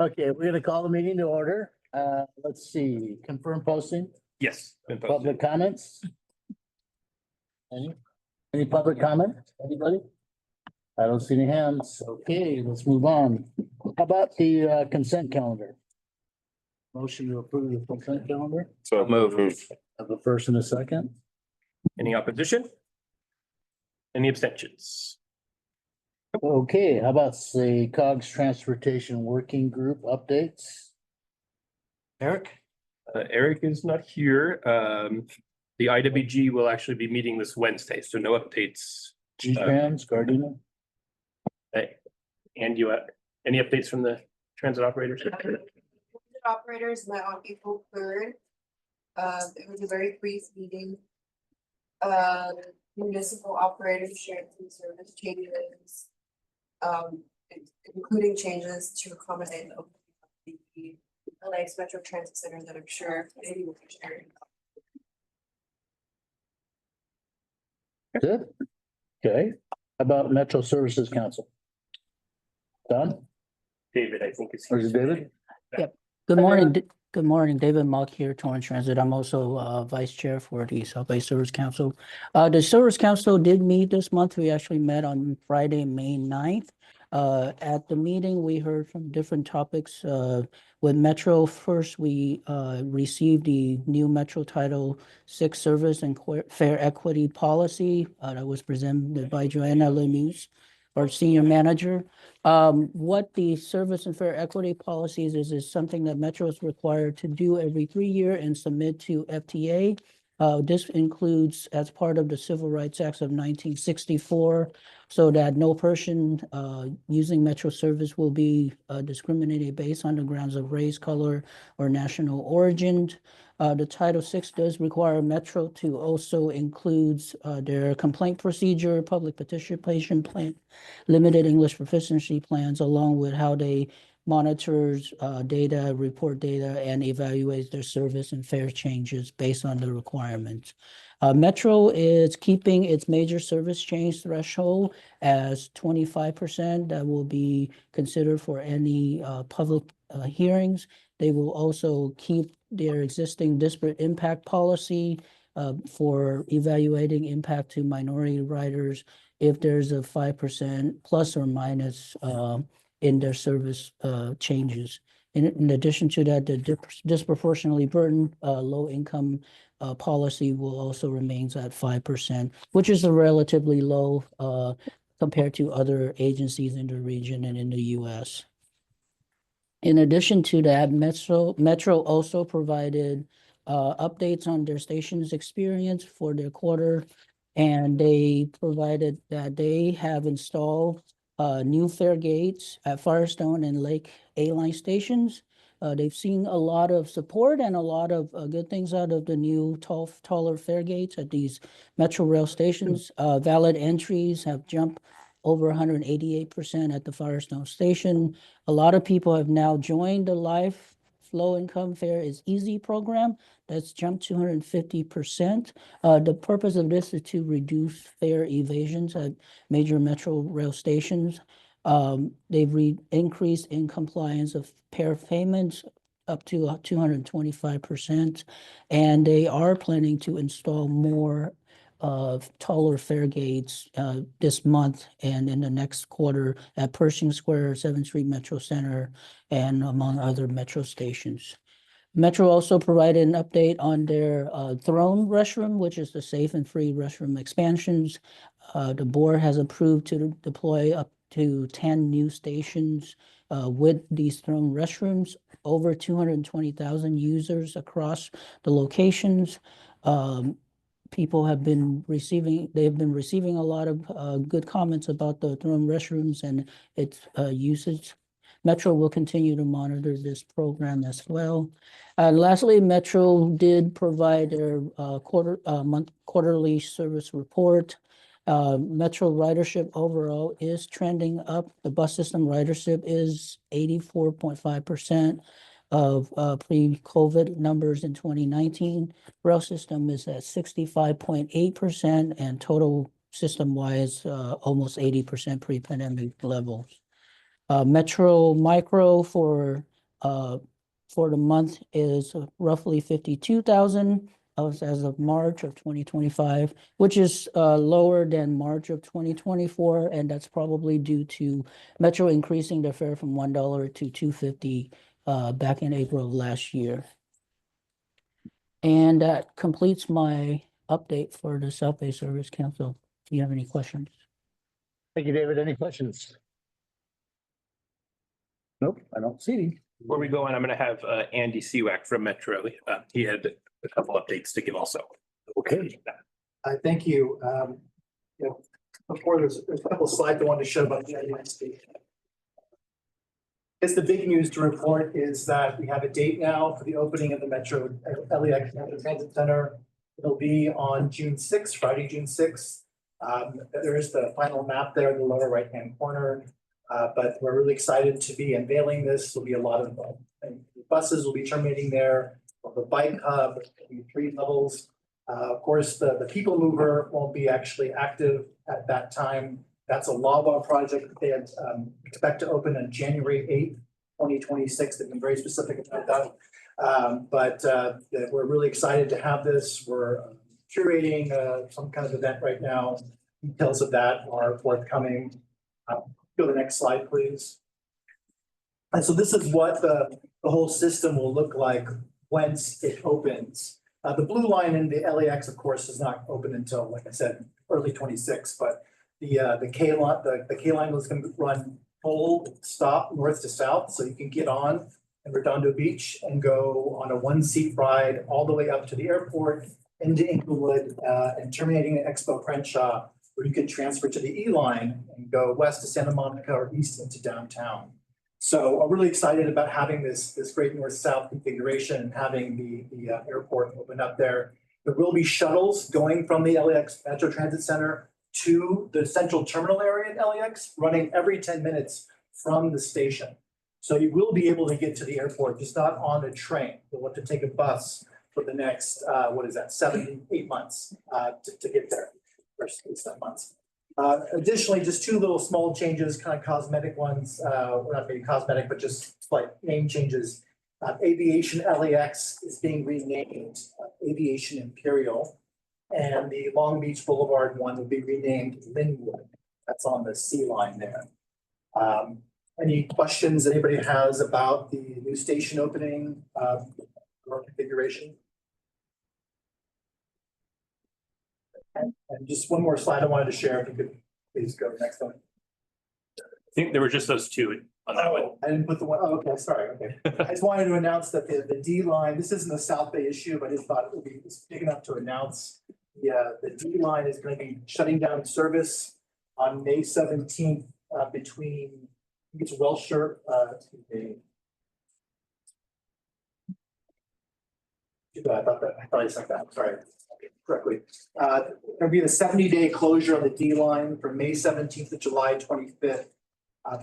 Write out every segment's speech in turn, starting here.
Okay, we're gonna call the meeting to order. Let's see, confirm posting, Yes, been posted. public comments? Any public comment? Anybody? I don't see any hands. Okay, let's move on. How about the consent calendar? Motion to approve the consent calendar? So moved. Have a first and a second. Any opposition? Any abstentions? Okay, how about the COGS Transportation Working Group updates? Eric? Eric is not here. The IWG will actually be meeting this Wednesday, so no updates. G-Trans, Gardena? And you, any updates from the transit operators? Operators met on April 3rd. It was a very brief meeting. Municipal operators shared some service changes. Including changes to accommodate the LAX Metro Transit Center that I'm sure maybe will be sharing. Good. Okay, how about Metro Services Council? Don, David, I think is or here. is it David? Good morning, good morning, David Mock here, Torrance Transit. I'm also Vice Chair for the South Bay Service Council. The Service Council did meet this month. We actually met on Friday, May 9th. At the meeting, we heard from different topics. With Metro, first, we received the new Metro Title VI Service and Fare Equity Policy that was presented by Joanna Lemus, our Senior Manager. What the service and fare equity policies is something that Metro is required to do every 3 years and submit to FTA. This includes as part of the Civil Rights Acts of 1964, so that no person using Metro service will be discriminated based on the grounds of race, color, or national origin. The Title VI does require Metro to also includes their complaint procedure, public participation plan, limited English proficiency plans, along with how they monitors data, report data, and evaluates their service and fare changes based on the requirements. Metro is keeping its major service change threshold as 25%. That will be considered for any public hearings. They will also keep their existing disparate impact policy for evaluating impact to minority riders if there's a 5% plus or minus in their service changes. In addition to that, the disproportionately burdened low-income policy will also remains at 5%, which is a relatively low compared to other agencies in the region and in the U.S. In addition to that, Metro also provided updates on their station's experience for their quarter, and they provided that they have installed new fare gates at Firestone and Lake A-Line stations. They've seen a lot of support and a lot of good things out of the new taller fare gates at these Metro Rail stations. Valid entries have jumped over 188% at the Firestone station. A lot of people have now joined the Life Low Income Fare is Easy program. That's jumped 250%. The purpose of this is to reduce fare evasions at major Metro rail stations. They've increased in compliance of fare payments up to 225%, and they are planning to install more taller fare gates this month and in the next quarter at Pershing Square, 7th Street Metro Center, and among other Metro stations. Metro also provided an update on their Throne restroom, which is the safe and free restroom expansions. The board has approved to deploy up to 10 new stations with these Throne restrooms, over 220,000 users across the locations. People have been receiving a lot of good comments about the Throne restrooms and its usage. Metro will continue to monitor this program as well. Lastly, Metro did provide their quarterly service report. Metro ridership overall is trending up. The bus system ridership is 84.5% of pre-COVID numbers in 2019. Rail system is at 65.8%, and total system-wise almost 80% pre-pandemic levels. Metro Micro for for the month is roughly 52,000 as of March of 2025, which is lower than March of 2024, and that's probably due to Metro increasing their fare from $1 to $2.50 back in April of last year. And that completes my update for the South Bay Service Council. Do you have any questions? Thank you, David. Any questions? Nope, I don't see any. Before we go on, I'm going to have Andy Seawack from Metro. He had a couple updates to give also. Okay. Thank you. Before there's a couple of slides I wanted to show about the LAX station. I guess the big news to report is that we have a date now for the opening of the Metro LAX Transit Center. It'll be on June 6th, Friday, June 6th. There is the final map there in the lower right-hand corner. But we're really excited to be unveiling this. There'll be a lot of buses will be terminating there. The bike hub, there'll be 3 levels. Of course, the people mover won't be actually active at that time. That's a LAWA project that they had, expect to open on January 8th, 2026. They've been very specific about that. But we're really excited to have this. We're curating some kind of event right now. Details of that are forthcoming. Go to the next slide, please. And so this is what the whole system will look like once it opens. The blue line in the LAX, of course, is not open until, like I said, early 26. But the K line was going to run full stop north to south, so you can get on in Redondo Beach and go on a 1-seat ride all the way up to the airport into Inglewood and terminating at Expo Crenshaw, where you can transfer to the E line and go west to Santa Monica or east into downtown. So I'm really excited about having this great north-south configuration and having the airport open up there. There will be shuttles going from the LAX Metro Transit Center to the central terminal area at LAX, running every 10 minutes from the station. So you will be able to get to the airport, just not on a train. You'll have to take a bus for the next, 7, 8 months to get there. First 7 months. Additionally, just 2 little small changes, kind of cosmetic ones. Well, not maybe cosmetic, but just slight name changes. Aviation LAX is being renamed Aviation Imperial, and the Long Beach Boulevard one will be renamed Linwood. That's on the C line there. Any questions anybody has about the new station opening or configuration? And just one more slide I wanted to share. If you could please go to the next one. I think there were just those 2 on that one. I didn't put the one. Oh, okay, sorry. Okay. I just wanted to announce that the D line, this isn't a South Bay issue, but I just thought it would be big enough to announce. The D line is going to be shutting down service on May 17th between, I think it's Welshire, I thought I said that. Sorry. Correctly. There'll be a 70-day closure on the D line from May 17th to July 25th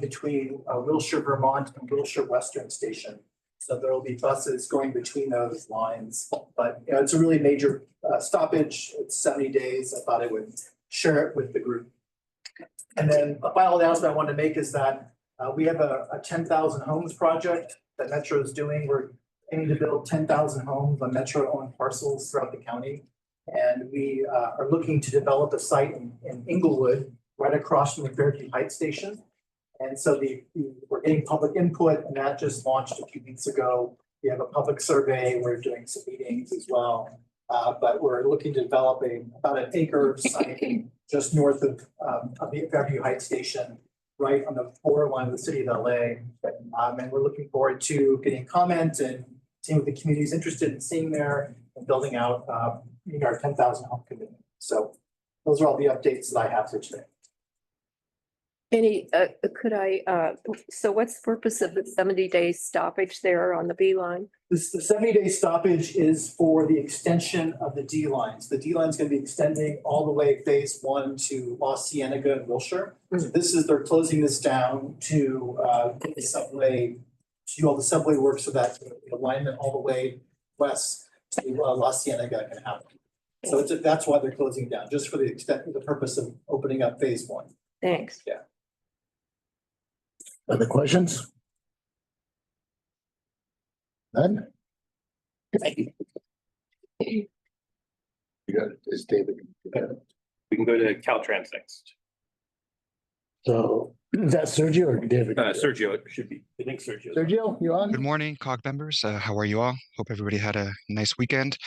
between Wilshire, Vermont and Wilshire Western Station. So there will be buses going between those lines, but it's a really major stoppage. It's 70 days. I thought I would share it with the group. And then a final announcement I want to make is that we have a 10,000 homes project that Metro is doing. We're aiming to build 10,000 homes on Metro-owned parcels throughout the county. And we are looking to develop a site in Inglewood, right across from the Fairview Heights Station. And so we're getting public input, and that just launched a few weeks ago. We have a public survey. We're doing some meetings as well. But we're looking to develop about an acre site just north of the Fairview Heights Station, right on the borderline of the city of LA. And we're looking forward to getting comments and seeing what the community is interested in seeing there and building out our 10,000 home commitment. So those are all the updates that I have for today. So what's the purpose of the 70-day stoppage there on the B line? The 70-day stoppage is for the extension of the D lines. The D line is going to be extending all the way phase 1 to La Cienega and Wilshire. So they're closing this down to get the subway, to do all the subway work so that the alignment all the way west to La Cienega can happen. So that's why they're closing down, just for the purpose of opening up phase 1. Thanks. Yeah. Other questions? None? Thank you. You got it, it's David. We can go to Caltrans next. So is that Sergio or David? Sergio, it should be. I think Sergio. Sergio, you on? Good morning, COG members. How are you all? Hope everybody had a nice weekend.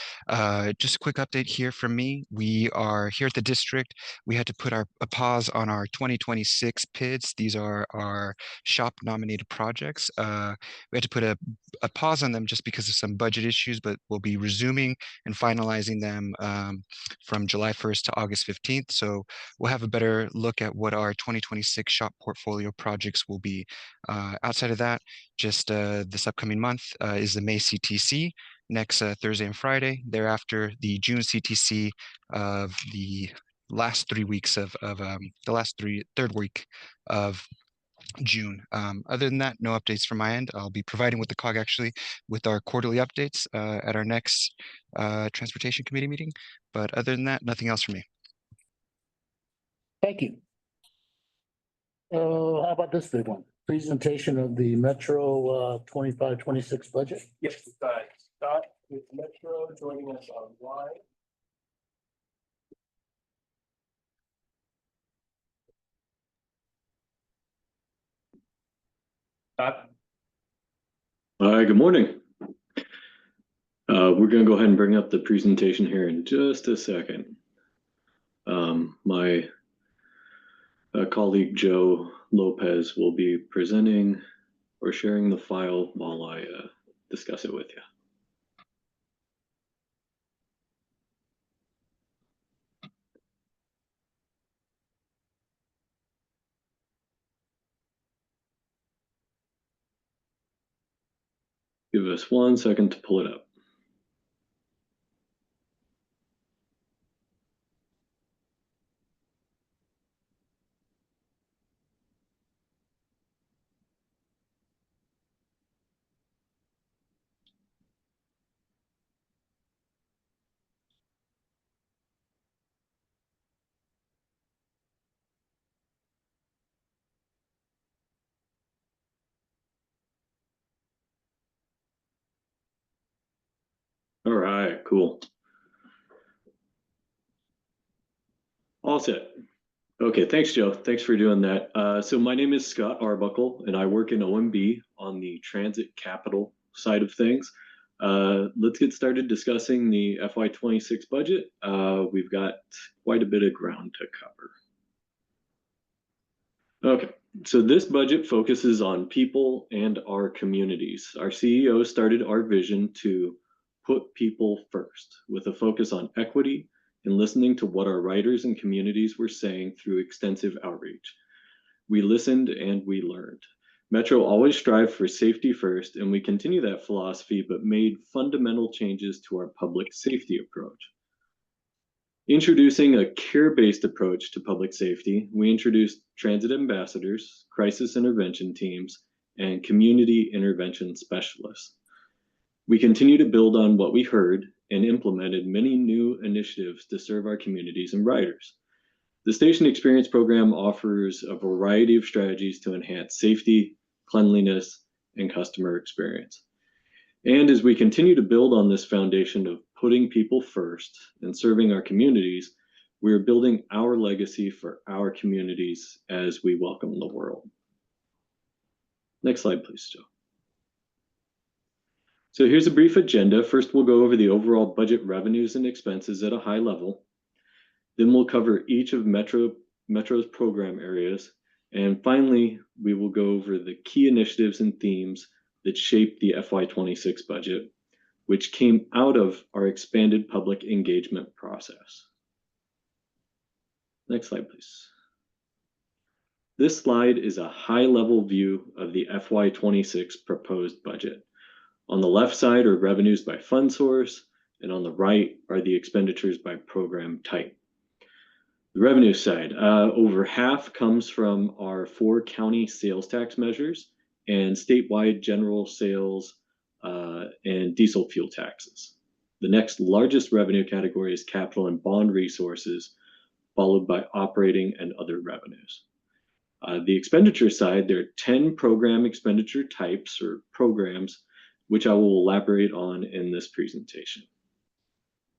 Just a quick update here from me. We are here at the district. We had to put a pause on our 2026 PIDs. These are our shop nominated projects. We had to put a pause on them just because of some budget issues, but we'll be resuming and finalizing them from July 1st to August 15th. So we'll have a better look at what our 2026 shop portfolio projects will be. Outside of that, just this upcoming month is the May CTC next Thursday and Friday. Thereafter, the June CTC of the last 3 weeks of third week of June. Other than that, no updates from my end. I'll be providing with the COG actually with our quarterly updates at our next Transportation Committee meeting. But other than that, nothing else from me. Thank you. How about this big one? Presentation of the Metro 25-26 budget. Yep, we've got Scott with Metro joining us online. Scott? Hi, good morning. We're going to go ahead and bring up the presentation here in just a second. My colleague Joe Lopez will be presenting or sharing the file while I discuss it with you. Give us 1 second to pull it up. All right, cool. All set. Okay, thanks, Joe. Thanks for doing that. So my name is Scott Arbuckle, and I work in OMB on the transit capital side of things. Let's get started discussing the FY26 budget. We've got quite a bit of ground to cover. Okay, so this budget focuses on people and our communities. Our CEO started our vision to put people first with a focus on equity and listening to what our riders and communities were saying through extensive outreach. We listened and we learned. Metro always strived for safety first, and we continue that philosophy, but made fundamental changes to our public safety approach. Introducing a care-based approach to public safety, we introduced transit ambassadors, crisis intervention teams, and community intervention specialists. We continue to build on what we heard and implemented many new initiatives to serve our communities and riders. The Station Experience program offers a variety of strategies to enhance safety, cleanliness, and customer experience. And as we continue to build on this foundation of putting people first and serving our communities, we are building our legacy for our communities as we welcome the world. Next slide, please, Joe. So here's a brief agenda. First, we'll go over the overall budget revenues and expenses at a high level. Then we'll cover each of Metro's program areas. And finally, we will go over the key initiatives and themes that shape the FY26 budget, which came out of our expanded public engagement process. Next slide, please. This slide is a high-level view of the FY26 proposed budget. On the left side are revenues by fund source, and on the right are the expenditures by program type. The revenue side, over half comes from our 4 county sales tax measures and statewide general sales and diesel fuel taxes. The next largest revenue category is capital and bond resources, followed by operating and other revenues. The expenditure side, there are 10 program expenditure types or programs which I will elaborate on in this presentation.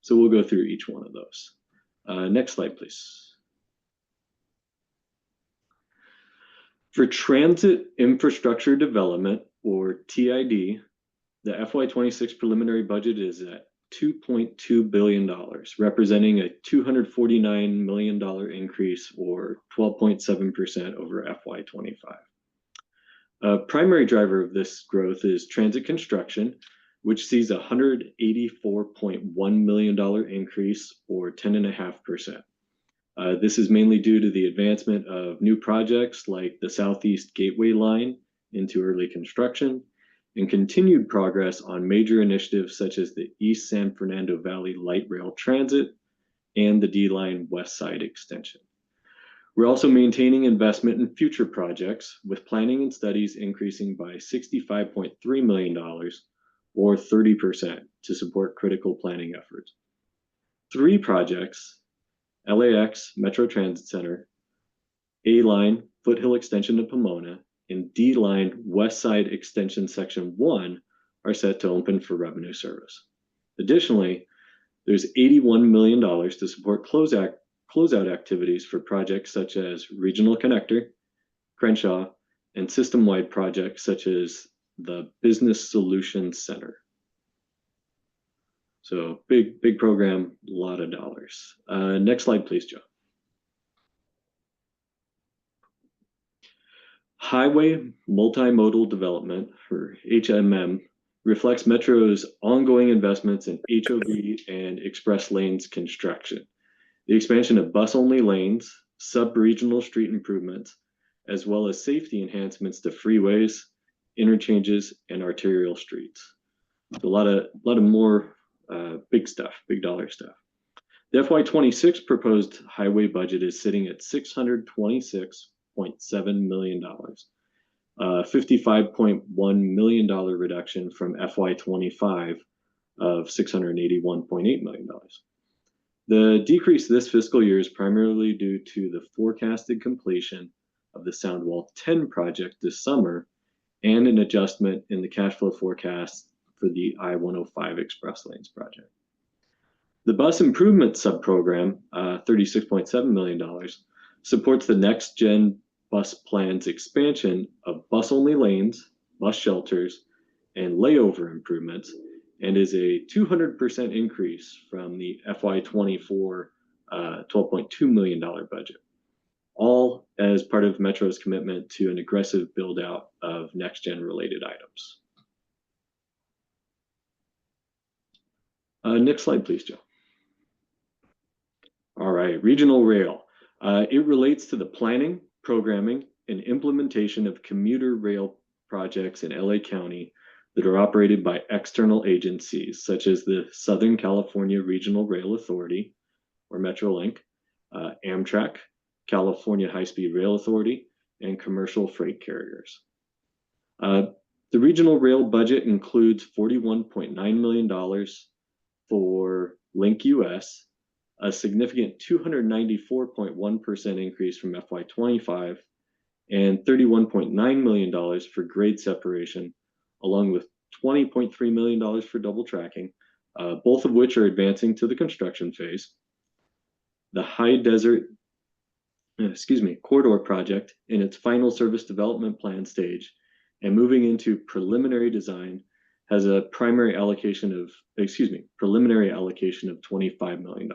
So we'll go through each one of those. Next slide, please. For transit infrastructure development, or TID, the FY26 preliminary budget is at $2.2 billion, representing a $249 million increase, or 12.7% over FY25. A primary driver of this growth is transit construction, which sees a $184.1 million increase, or 10.5%. This is mainly due to the advancement of new projects like the Southeast Gateway Line into early construction, and continued progress on major initiatives such as the East San Fernando Valley Light Rail Transit and the D-Line West Side Extension. We're also maintaining investment in future projects, with planning and studies increasing by $65.3 million, or 30%, to support critical planning efforts. 3 projects, LAX Metro Transit Center, A-Line Foothill Extension to Pomona, and D-Line West Side Extension Section 1 are set to open for revenue service. Additionally, there's $81 million to support closeout activities for projects such as Regional Connector, Crenshaw, and system-wide projects such as the Business Solutions Center. So big program, a lot of dollars. Next slide, please, Joe. Highway Multimodal Development, or HMM, reflects Metro's ongoing investments in HOV and express lanes construction, the expansion of bus-only lanes, sub-regional street improvements, as well as safety enhancements to freeways, interchanges, and arterial streets. So a lot of more big stuff, big dollar stuff. The FY26 proposed highway budget is sitting at $626.7 million, $55.1 million reduction from FY25 of $681.8 million. The decrease this fiscal year is primarily due to the forecasted completion of the Soundwall 10 project this summer and an adjustment in the cash flow forecast for the I-105 Express Lanes project. The bus improvement subprogram, $36.7 million, supports the Next Gen Bus Plan's expansion of bus-only lanes, bus shelters, and layover improvements, and is a 200% increase from the FY24 $12.2 million budget, all as part of Metro's commitment to an aggressive build-out of next-gen related items. Next slide, please, Joe. All right, regional rail. It relates to the planning, programming, and implementation of commuter rail projects in LA County that are operated by external agencies such as the Southern California Regional Rail Authority, or MetroLink, Amtrak, California High-Speed Rail Authority, and commercial freight carriers. The regional rail budget includes $41.9 million for Link US, a significant 294.1% increase from FY25, and $31.9 million for grade separation, along with $20.3 million for double tracking, both of which are advancing to the construction phase. The High Desert Corridor project in its final service development plan stage and moving into preliminary design has a preliminary allocation of $25 million.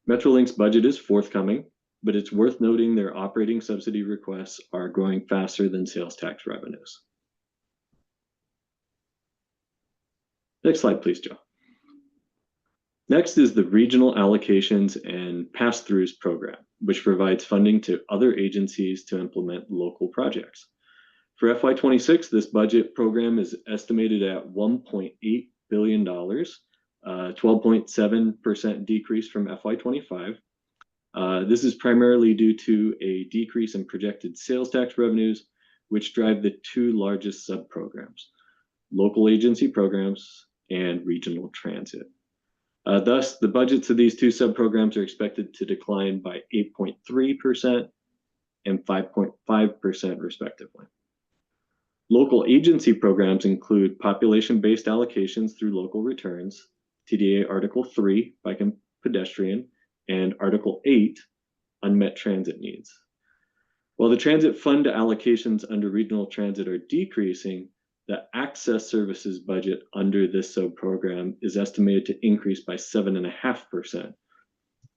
Metrolink's budget is forthcoming, but it's worth noting their operating subsidy requests are growing faster than sales tax revenues. Next slide, please, Joe. Next is the Regional Allocations and Pass-Throughs Program, which provides funding to other agencies to implement local projects. For FY26, this budget program is estimated at $1.8 billion, 12.7% decrease from FY25. This is primarily due to a decrease in projected sales tax revenues, which drive the 2 largest sub-programs, local agency programs and regional transit. Thus, the budgets of these 2 sub-programs are expected to decline by 8.3% and 5.5% respectively. Local agency programs include population-based allocations through local returns, TDA Article 3, Bike and Pedestrian, and Article 8, Unmet Transit Needs. While the transit fund allocations under regional transit are decreasing, the access services budget under this sub-program is estimated to increase by 7.5%.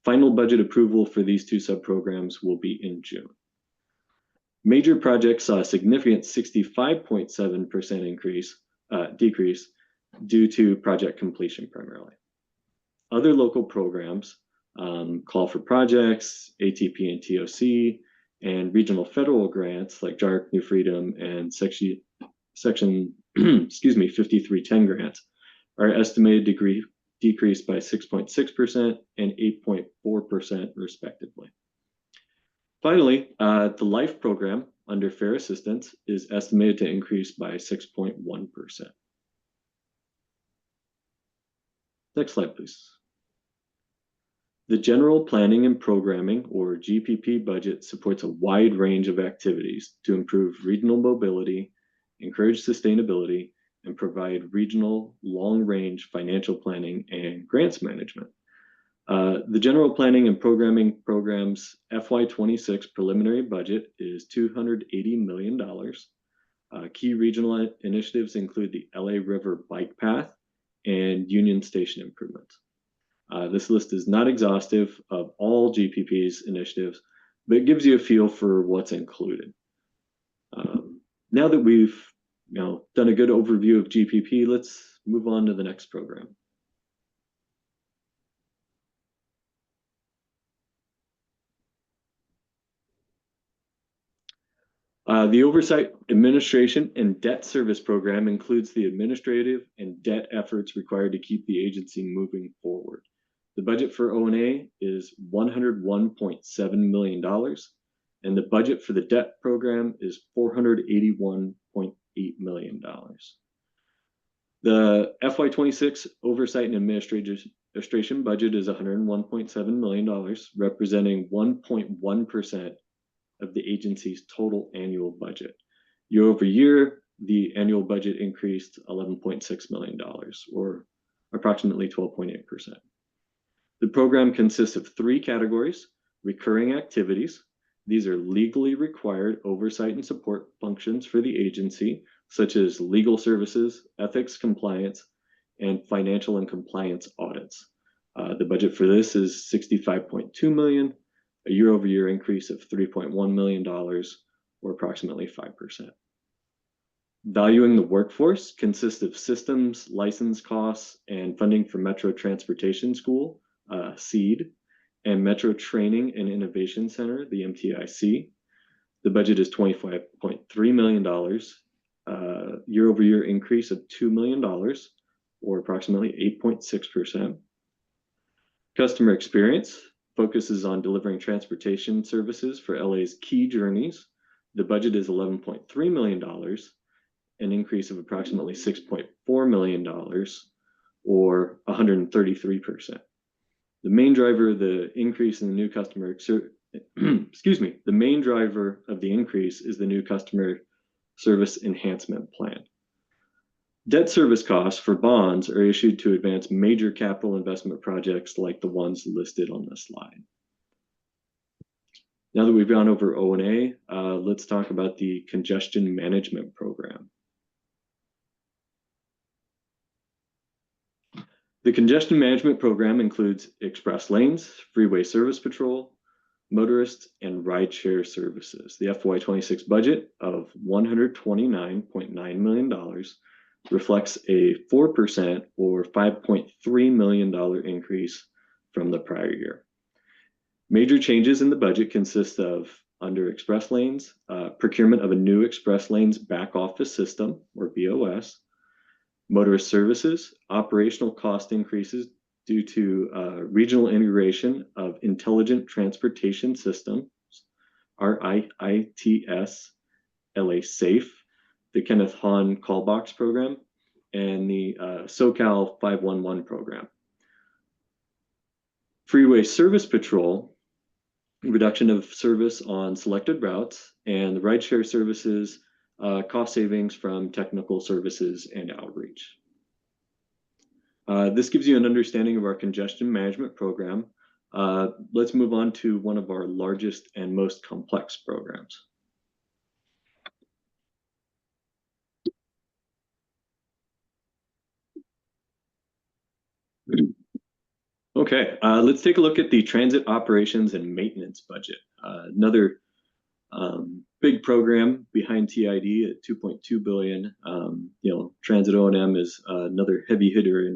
Final budget approval for these two sub-programs will be in June. Major projects saw a significant 65.7% decrease due to project completion primarily. Other local programs, Call for Projects, ATP and TOC, and regional federal grants like JARC, New Freedom, and Section 5310 grants are estimated to decrease by 6.6% and 8.4% respectively. Finally, the LIFE program under Fair Assistance is estimated to increase by 6.1%. Next slide, please. The General Planning and Programming, or GPP budget, supports a wide range of activities to improve regional mobility, encourage sustainability, and provide regional long-range financial planning and grants management. The General Planning and Programming Program's FY26 preliminary budget is $280 million. Key regional initiatives include the LA River Bike Path and Union Station improvements. This list is not exhaustive of all GPP's initiatives, but it gives you a feel for what's included. Now that we've done a good overview of GPP, let's move on to the next program. The Oversight, Administration, and Debt Service Program includes the administrative and debt efforts required to keep the agency moving forward. The budget for O&A is $101.7 million, and the budget for the debt program is $481.8 million. The FY26 Oversight and Administration budget is $101.7 million, representing 1.1% of the agency's total annual budget. Year over year, the annual budget increased $11.6 million, or approximately 12.8%. The program consists of three categories: recurring activities. These are legally required oversight and support functions for the agency, such as legal services, ethics compliance, and financial and compliance audits. The budget for this is $65.2 million, a year-over-year increase of $3.1 million, or approximately 5%. Valuing the workforce consists of systems, license costs, and funding for Metro Transportation School, SEED, and Metro Training and Innovation Center, the MTIC. The budget is $25.3 million, year-over-year increase of $2 million, or approximately 8.6%. Customer experience focuses on delivering transportation services for LA's key journeys. The budget is $11.3 million, an increase of approximately $6.4 million, or 133%. The main driver of the increase in the new customer, the main driver of the increase is the new customer service enhancement plan. Debt service costs for bonds are issued to advance major capital investment projects like the ones listed on this slide. Now that we've gone over O&A, let's talk about the congestion management program. The congestion management program includes express lanes, freeway service patrol, motorist, and rideshare services. The FY26 budget of $129.9 million reflects a 4% or $5.3 million increase from the prior year. Major changes in the budget consist of, under express lanes, procurement of a new express lanes back office system, or BOS, motorist services, operational cost increases due to regional integration of intelligent transportation systems, RIITS, LA Safe, the Kenneth Hahn Call Box program, and the SoCal 511 program. Freeway service patrol, reduction of service on selected routes, and the rideshare services cost savings from technical services and outreach. This gives you an understanding of our congestion management program. Let's move on to one of our largest and most complex programs. Okay, let's take a look at the transit operations and maintenance budget. Another big program behind TID at 2.2 billion. Transit O&M is another heavy hitter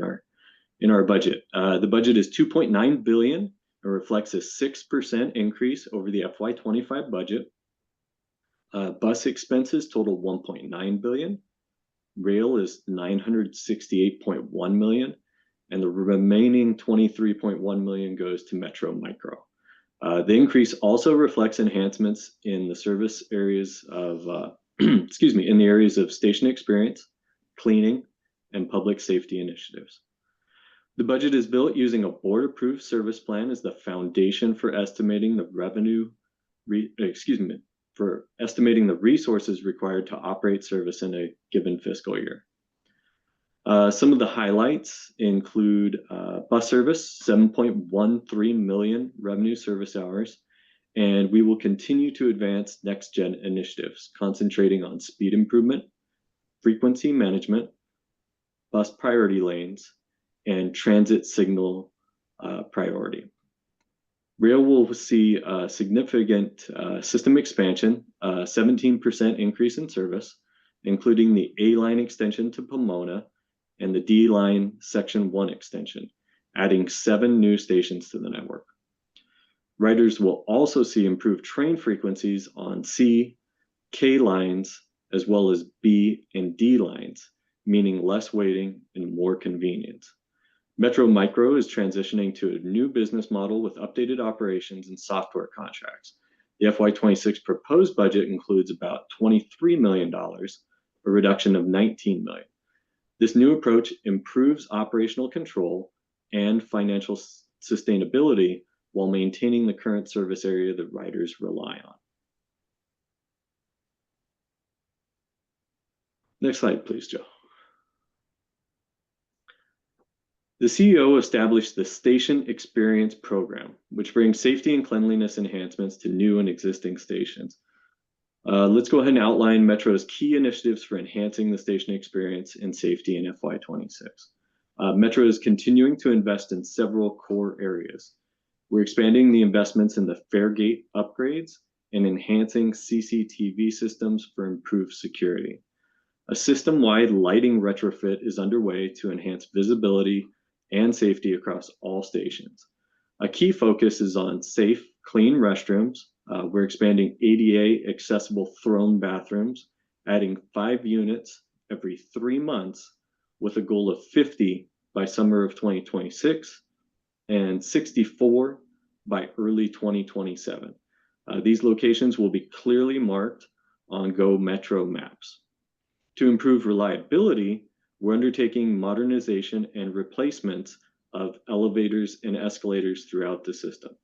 in our budget. The budget is 2.9 billion. It reflects a 6% increase over the FY25 budget. Bus expenses total 1.9 billion. Rail is 968.1 million. And the remaining 23.1 million goes to Metro Micro. The increase also reflects enhancements in the service areas of, in the areas of station experience, cleaning, and public safety initiatives. The budget is built using a board-approved service plan as the foundation for estimating the estimating the resources required to operate service in a given fiscal year. Some of the highlights include bus service, 7.13 million revenue service hours, and we will continue to advance next-gen initiatives, concentrating on speed improvement, frequency management, bus priority lanes, and transit signal priority. Rail will see a significant system expansion, 17% increase in service, including the A-line extension to Pomona and the D-line Section 1 extension, adding 7 new stations to the network. Riders will also see improved train frequencies on C, K lines, as well as B and D lines, meaning less waiting and more convenience. Metro Micro is transitioning to a new business model with updated operations and software contracts. The FY26 proposed budget includes about $23 million, a reduction of $19 million. This new approach improves operational control and financial sustainability while maintaining the current service area that riders rely on. Next slide, please, Joe. The CEO established the Station Experience Program, which brings safety and cleanliness enhancements to new and existing stations. Let's go ahead and outline Metro's key initiatives for enhancing the station experience and safety in FY26. Metro is continuing to invest in several core areas. We're expanding the investments in the fare gate upgrades and enhancing CCTV systems for improved security. A system-wide lighting retrofit is underway to enhance visibility and safety across all stations. A key focus is on safe, clean restrooms. We're expanding ADA accessible throne bathrooms, adding 5 units every 3 months with a goal of 50 by summer of 2026 and 64 by early 2027. These locations will be clearly marked on Go Metro maps. To improve reliability, we're undertaking modernization and replacements of elevators and escalators throughout the system.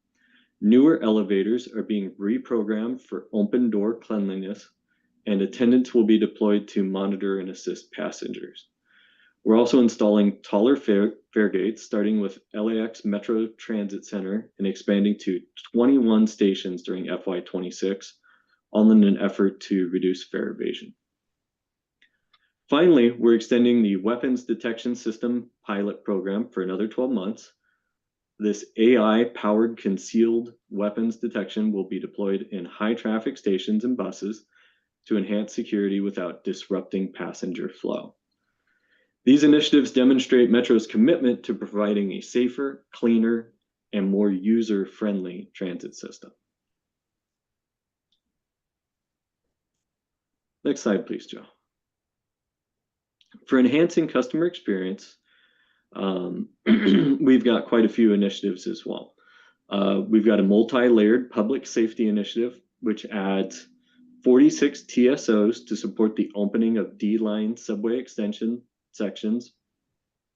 Newer elevators are being reprogrammed for open door cleanliness, and attendants will be deployed to monitor and assist passengers. We're also installing taller fare gates, starting with LAX Metro Transit Center and expanding to 21 stations during FY26, all in an effort to reduce fare evasion. Finally, we're extending the weapons detection system pilot program for another 12 months. This AI-powered concealed weapons detection will be deployed in high-traffic stations and buses to enhance security without disrupting passenger flow. These initiatives demonstrate Metro's commitment to providing a safer, cleaner, and more user-friendly transit system. Next slide, please, Joe. For enhancing customer experience, we've got quite a few initiatives as well. We've got a multi-layered public safety initiative, which adds 46 TSOs to support the opening of D-line subway extension sections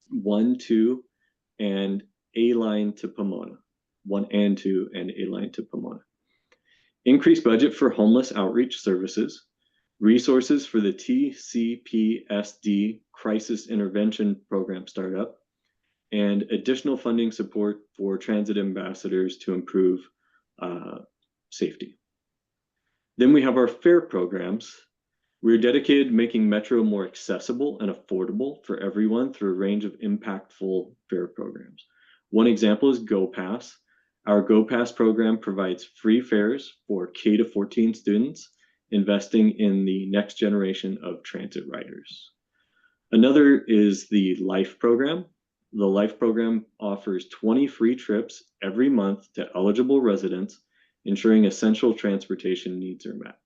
1, 2, and A-line to Pomona. 1 and 2 and A-line to Pomona. Increased budget for homeless outreach services. resources for the TCPSD Crisis Intervention Program startup, and additional funding support for transit ambassadors to improve safety. Then we have our fare programs. We're dedicated to making Metro more accessible and affordable for everyone through a range of impactful fare programs. One example is GoPass. Our GoPass program provides free fares for K to 14 students, investing in the next generation of transit riders. Another is the Life program. The Life program offers 20 free trips every month to eligible residents, ensuring essential transportation needs are met.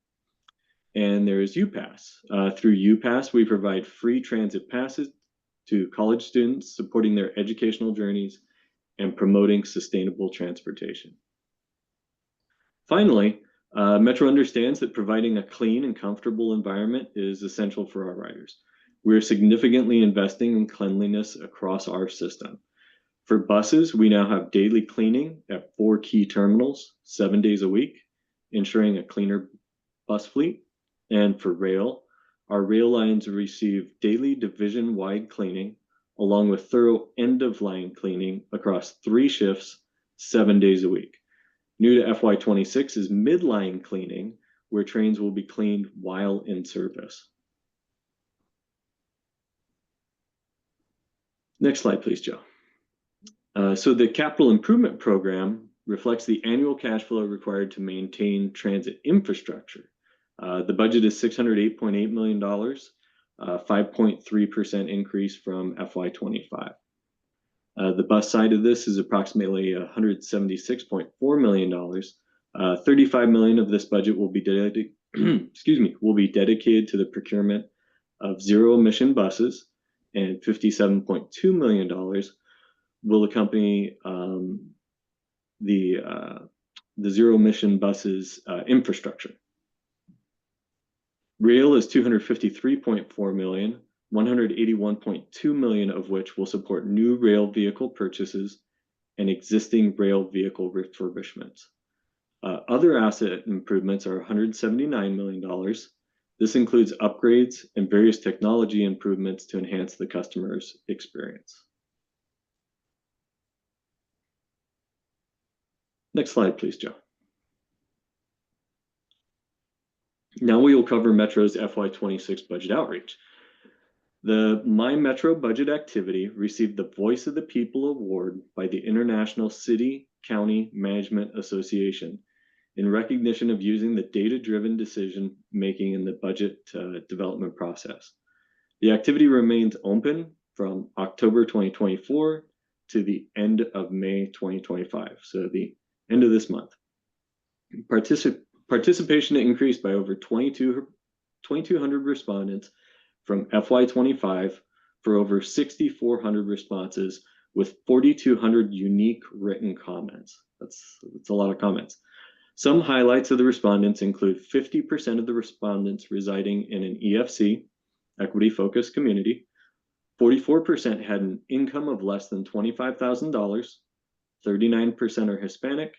And there is UPass. Through UPass, we provide free transit passes to college students, supporting their educational journeys and promoting sustainable transportation. Finally, Metro understands that providing a clean and comfortable environment is essential for our riders. We're significantly investing in cleanliness across our system. For buses, we now have daily cleaning at 4 key terminals, 7 days a week, ensuring a cleaner bus fleet. And for rail, our rail lines receive daily division-wide cleaning, along with thorough end-of-line cleaning across 3 shifts, 7 days a week. New to FY26 is midline cleaning, where trains will be cleaned while in service. Next slide, please, Joe. So the capital improvement program reflects the annual cash flow required to maintain transit infrastructure. The budget is $608.8 million, 5.3% increase from FY25. The bus side of this is approximately $176.4 million. $35 million of this budget will be dedicated to the procurement of zero-emission buses, and $57.2 million will accompany the zero-emission buses infrastructure. Rail is $253.4 million, $181.2 million of which will support new rail vehicle purchases and existing rail vehicle refurbishments. Other asset improvements are $179 million. This includes upgrades and various technology improvements to enhance the customer's experience. Next slide, please, Joe. Now we will cover Metro's FY26 budget outreach. The My Metro budget activity received the Voice of the People Award by the International City County Management Association in recognition of using the data-driven decision-making in the budget development process. The activity remains open from October 2024 to the end of May 2025, so the end of this month. Participation increased by over 2,200 respondents from FY25 for over 6,400 responses with 4,200 unique written comments. That's a lot of comments. Some highlights of the respondents include 50% of the respondents residing in an EFC, equity-focused community, 44% had an income of less than $25,000, 39% are Hispanic,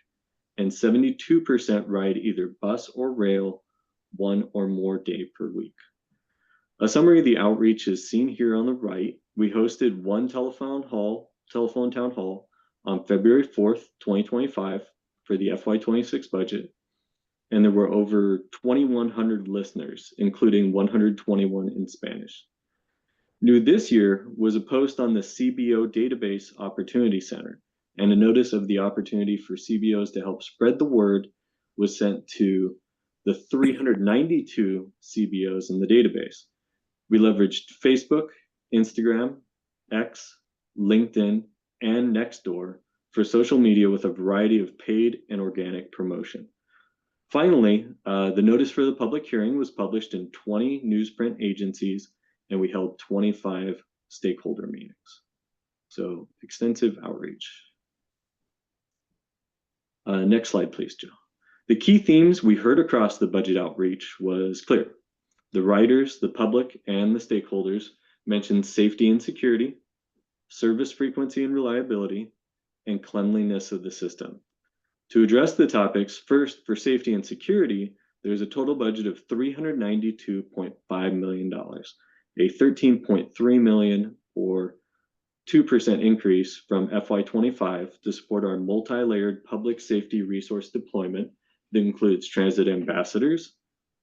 and 72% ride either bus or rail 1 or more day per week. A summary of the outreach is seen here on the right. We hosted one telephone town hall on February 4th, 2025 for the FY26 budget, and there were over 2,100 listeners, including 121 in Spanish. New this year was a post on the CBO Database Opportunity Center, and a notice of the opportunity for CBOs to help spread the word was sent to the 392 CBOs in the database. We leveraged Facebook, Instagram, X, LinkedIn, and Nextdoor for social media with a variety of paid and organic promotion. Finally, the notice for the public hearing was published in 20 newsprint agencies, and we held 25 stakeholder meetings. So extensive outreach. Next slide, please, Joe. The key themes we heard across the budget outreach was clear. The riders, the public, and the stakeholders mentioned safety and security, service frequency and reliability, and cleanliness of the system. To address the topics, first, for safety and security, there's a total budget of $392.5 million, a 13.3 million or 2% increase from FY25 to support our multi-layered public safety resource deployment that includes transit ambassadors,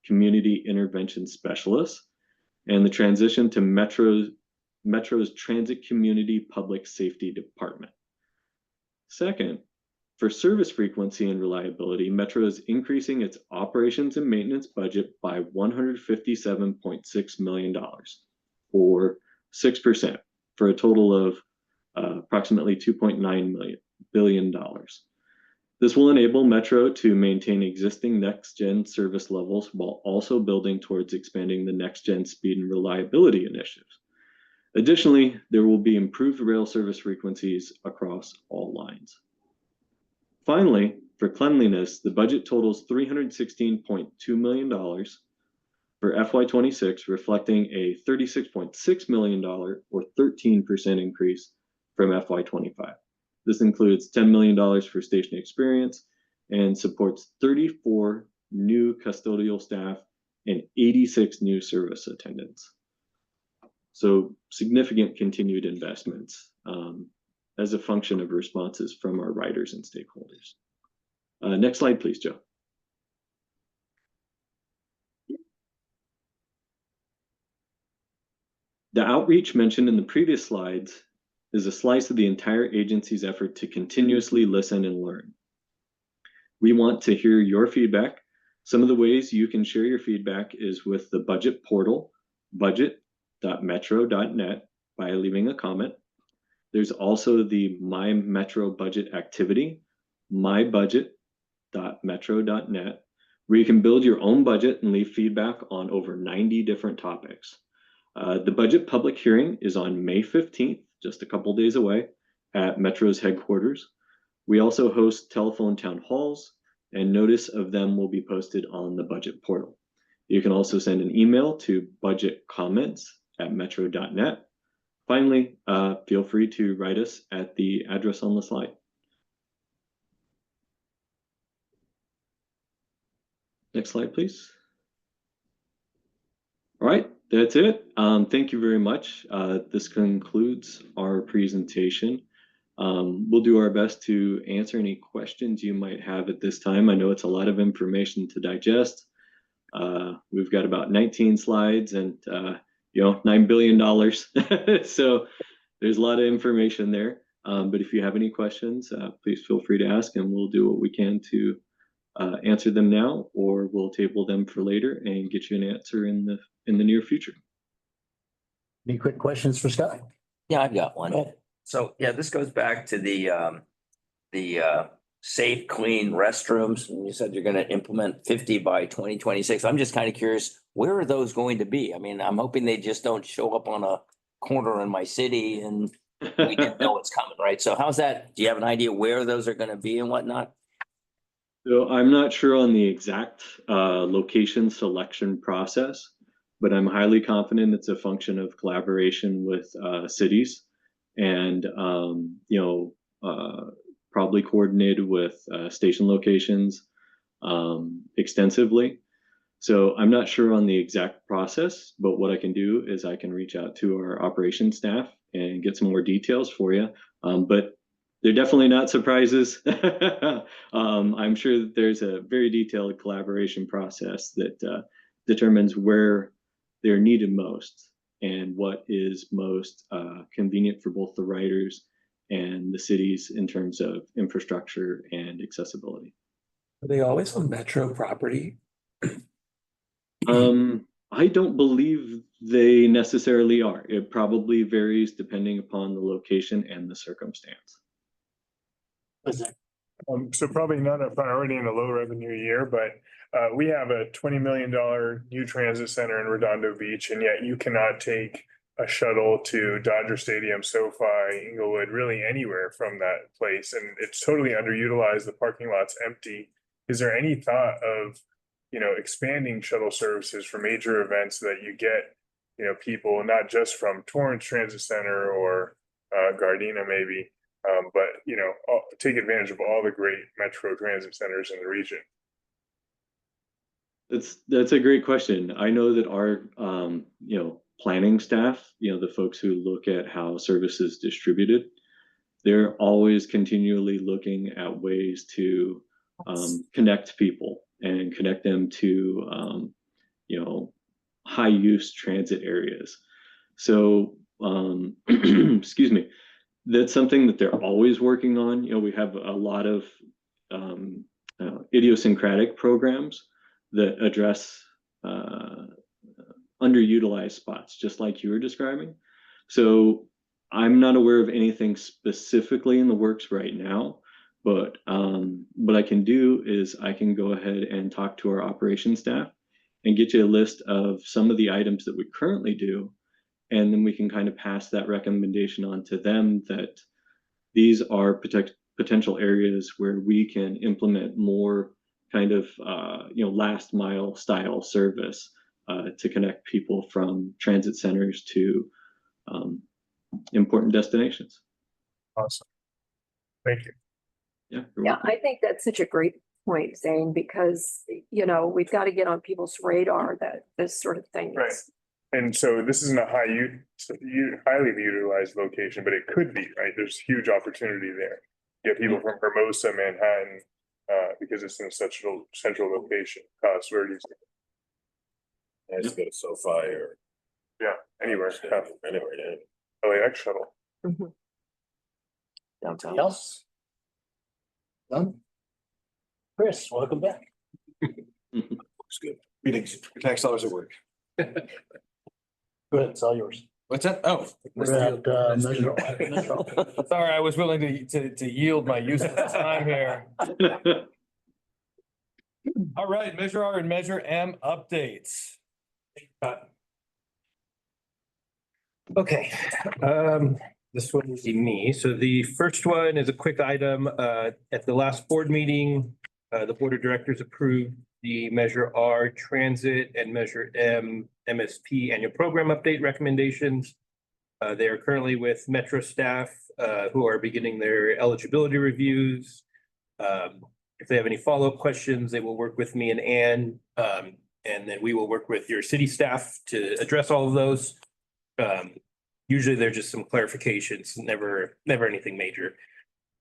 community intervention specialists, and the transition to Metro's Transit Community Public Safety Department. Second, for service frequency and reliability, Metro is increasing its operations and maintenance budget by $157.6 million, or 6%, for a total of approximately $2.9 billion. This will enable Metro to maintain existing next-gen service levels while also building towards expanding the next-gen speed and reliability initiatives. Additionally, there will be improved rail service frequencies across all lines. Finally, for cleanliness, the budget totals $316.2 million for FY26, reflecting a $36.6 million or 13% increase from FY25. This includes $10 million for station experience and supports 34 new custodial staff and 86 new service attendants. So significant continued investments as a function of responses from our riders and stakeholders. Next slide, please, Joe. The outreach mentioned in the previous slides is a slice of the entire agency's effort to continuously listen and learn. We want to hear your feedback. Some of the ways you can share your feedback is with the budget portal, budget.metro.net, by leaving a comment. There's also the My Metro Budget activity, mybudget.metro.net, where you can build your own budget and leave feedback on over 90 different topics. The budget public hearing is on May 15th, just a couple days away, at Metro's headquarters. We also host telephone town halls, and notice of them will be posted on the budget portal. You can also send an email to budgetcomments@metro.net. Finally, feel free to write us at the address on the slide. Next slide, please. All right, that's it. Thank you very much. This concludes our presentation. We'll do our best to answer any questions you might have at this time. I know it's a lot of information to digest. We've got about 19 slides and $9 billion. So there's a lot of information there. But if you have any questions, please feel free to ask, and we'll do what we can to answer them now, or we'll table them for later and get you an answer in the near future. Any quick questions for Scott? Yeah, I've got one. Go ahead. So, yeah, this goes back to the safe, clean restrooms. And you said you're gonna implement 50 by 2026. I'm just kind of curious, where are those going to be? I mean, I'm hoping they just don't show up on a corner in my city and we didn't know it's coming, right? So how's that? Do you have an idea where those are gonna be and whatnot? So I'm not sure on the exact location selection process, but I'm highly confident it's a function of collaboration with cities and, probably coordinated with station locations extensively. So I'm not sure on the exact process, but what I can do is I can reach out to our operations staff and get some more details for you. But they're definitely not surprises. I'm sure that there's a very detailed collaboration process that determines where they're needed most and what is most convenient for both the riders and the cities in terms of infrastructure and accessibility. Are they always on Metro property? I don't believe they necessarily are. It probably varies depending upon the location and the circumstance. So probably not a priority in a low revenue year, but we have a $20 million new transit center in Redondo Beach, and yet you cannot take a shuttle to Dodger Stadium, SoFi, Inglewood, really anywhere from that place. And it's totally underutilized. The parking lot's empty. Is there any thought of, expanding shuttle services for major events so that you get, people not just from Torrance Transit Center or Gardena maybe, but take advantage of all the great Metro transit centers in the region? That's a great question. I know that our planning staff, the folks who look at how service is distributed, they're always continually looking at ways to connect people and connect them to high use transit areas. So excuse me, that's something that they're always working on. We have a lot of idiosyncratic programs that address underutilized spots, just like you were describing. So I'm not aware of anything specifically in the works right now, but what I can do is I can go ahead and talk to our operations staff and get you a list of some of the items that we currently do. And then we can kind of pass that recommendation on to them that these are potential areas where we can implement more kind of last mile style service to connect people from transit centers to important destinations. Awesome. Thank you. Yeah. Yeah, I think that's such a great point, Zane, because, we've got to get on people's radar that this sort of thing Right. is. And so this isn't a highly utilized location, but it could be, right? There's huge opportunity there. You have people from Hermosa, Manhattan, because it's in such a central location. Where do you see? Nice to go to SoFi or Anywhere. anywhere, yeah. LAX shuttle. Mhm. Downtown. Anything else? Done? Chris, welcome back. Looks good. Meetings, tax dollars at work. Go ahead, it's all yours. What's that? Oh. We're at, Measure. Sorry, I was willing to yield my use of time here. All right, Measure R and Measure M updates. Okay, this one will be me. So the first one is a quick item. At the last board meeting, the Board of Directors approved the Measure R Transit and Measure M MSP annual program update recommendations. They are currently with Metro staff who are beginning their eligibility reviews. If they have any follow-up questions, they will work with me and Ann, and then we will work with your city staff to address all of those. Usually they're just some clarifications, never anything major.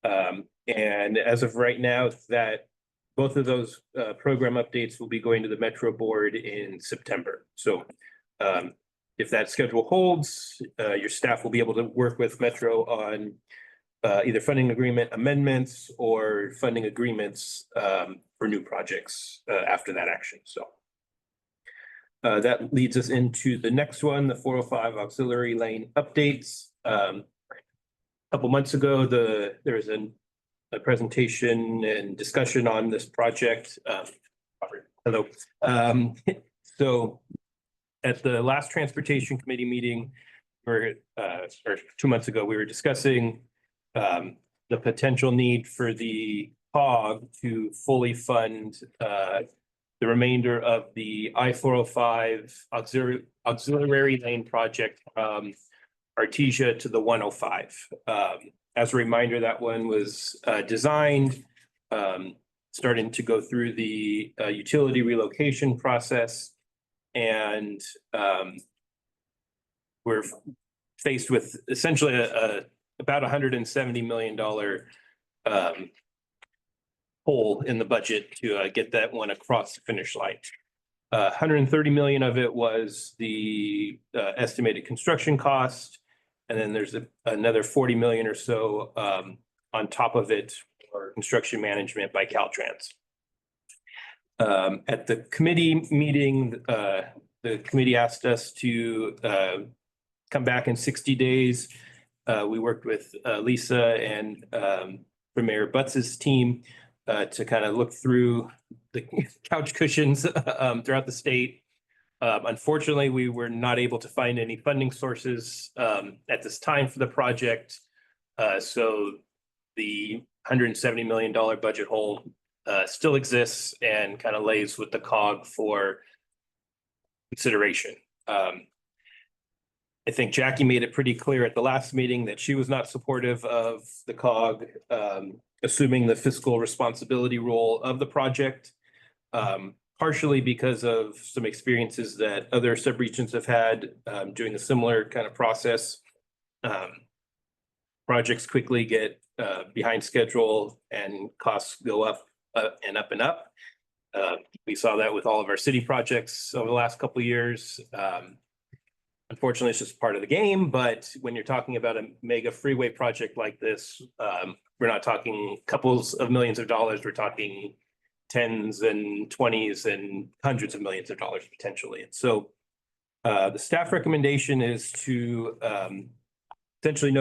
And as of right now, that both of those program updates will be going to the Metro board in September. So if that schedule holds, your staff will be able to work with Metro on either funding agreement amendments or funding agreements for new projects after that action. So that leads us into the next one, the 405 auxiliary lane updates. A couple months ago, there was a presentation and discussion on this project. Hello. So at the last Transportation Committee meeting, or 2 months ago, we were discussing the potential need for the COG to fully fund the remainder of the I-405 auxiliary lane project from Artesia to the 105. As a reminder, that one was designed, starting to go through the utility relocation process, and we're faced with essentially about $170 million hole in the budget to get that one across the finish line. 130 million of it was the estimated construction cost, and then there's another 40 million or so on top of it for construction management by Caltrans. At the committee meeting, the committee asked us to come back in 60 days. We worked with Lisa and Mayor Butts's team to kind of look through the couch cushions throughout the state. Unfortunately, we were not able to find any funding sources at this time for the project. So the $170 million budget hole still exists and kind of lays with the COG for consideration. I think Jackie made it pretty clear at the last meeting that she was not supportive of the COG assuming the fiscal responsibility role of the project. partially because of some experiences that other subregions have had doing a similar kind of process. Projects quickly get behind schedule and costs go up and up and up. We saw that with all of our city projects over the last couple of years. Unfortunately, it's just part of the game, but when you're talking about a mega freeway project like this, we're not talking couples of millions of dollars, we're talking tens and twenties and hundreds of millions of dollars potentially. And so the staff recommendation is to essentially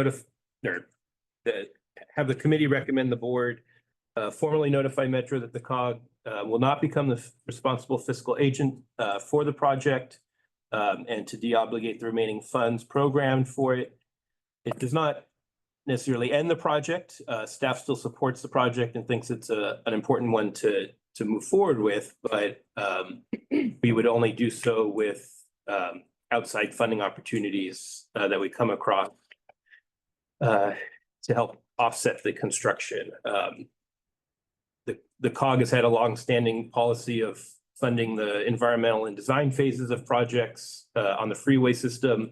have the committee recommend the board formally notify Metro that the COG will not become the responsible fiscal agent for the project, and to deobligate the remaining funds programmed for it. It does not necessarily end the project. Staff still supports the project and thinks it's an important one to move forward with, but we would only do so with outside funding opportunities that we come across to help offset the construction. The COG has had a longstanding policy of funding the environmental and design phases of projects on the freeway system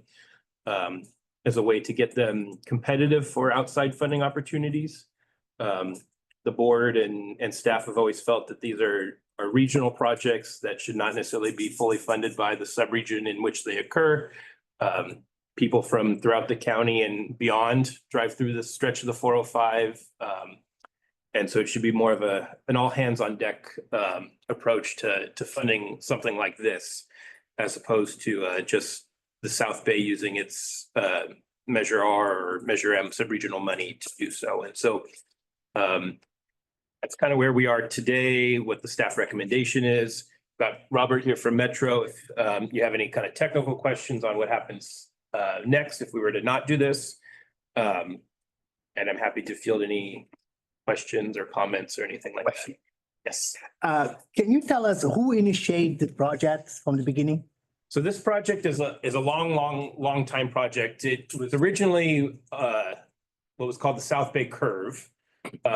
as a way to get them competitive for outside funding opportunities. The board and staff have always felt that these are regional projects that should not necessarily be fully funded by the subregion in which they occur. People from throughout the county and beyond drive through this stretch of the 405. And so it should be more of an all hands on deck approach to funding something like this, as opposed to just the South Bay using its Measure R or Measure M subregional money to do so. And so that's kind of where we are today, what the staff recommendation is. Got Robert here from Metro. If you have any kind of technical questions on what happens next if we were to not do this. And I'm happy to field any questions or comments or anything like that. Yes. Can you tell us who initiated the project from the beginning? So this project is a long time project. It was originally what was called the South Bay Curve,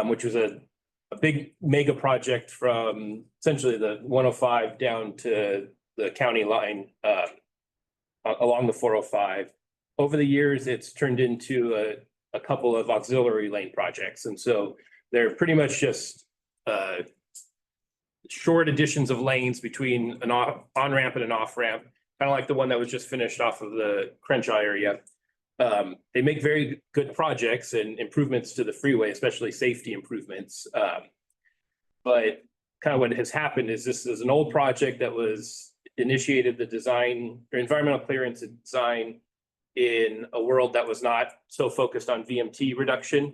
which was a big mega project from essentially the 105 down to the county line along the 405. Over the years, it's turned into a couple of auxiliary lane projects. And so they're pretty much just short additions of lanes between an on-ramp and an off-ramp, kind of like the one that was just finished off of the Crenshaw area. They make very good projects and improvements to the freeway, especially safety improvements. But kind of what has happened is this is an old project that was initiated the design or environmental clearance and design in a world that was not so focused on VMT reduction.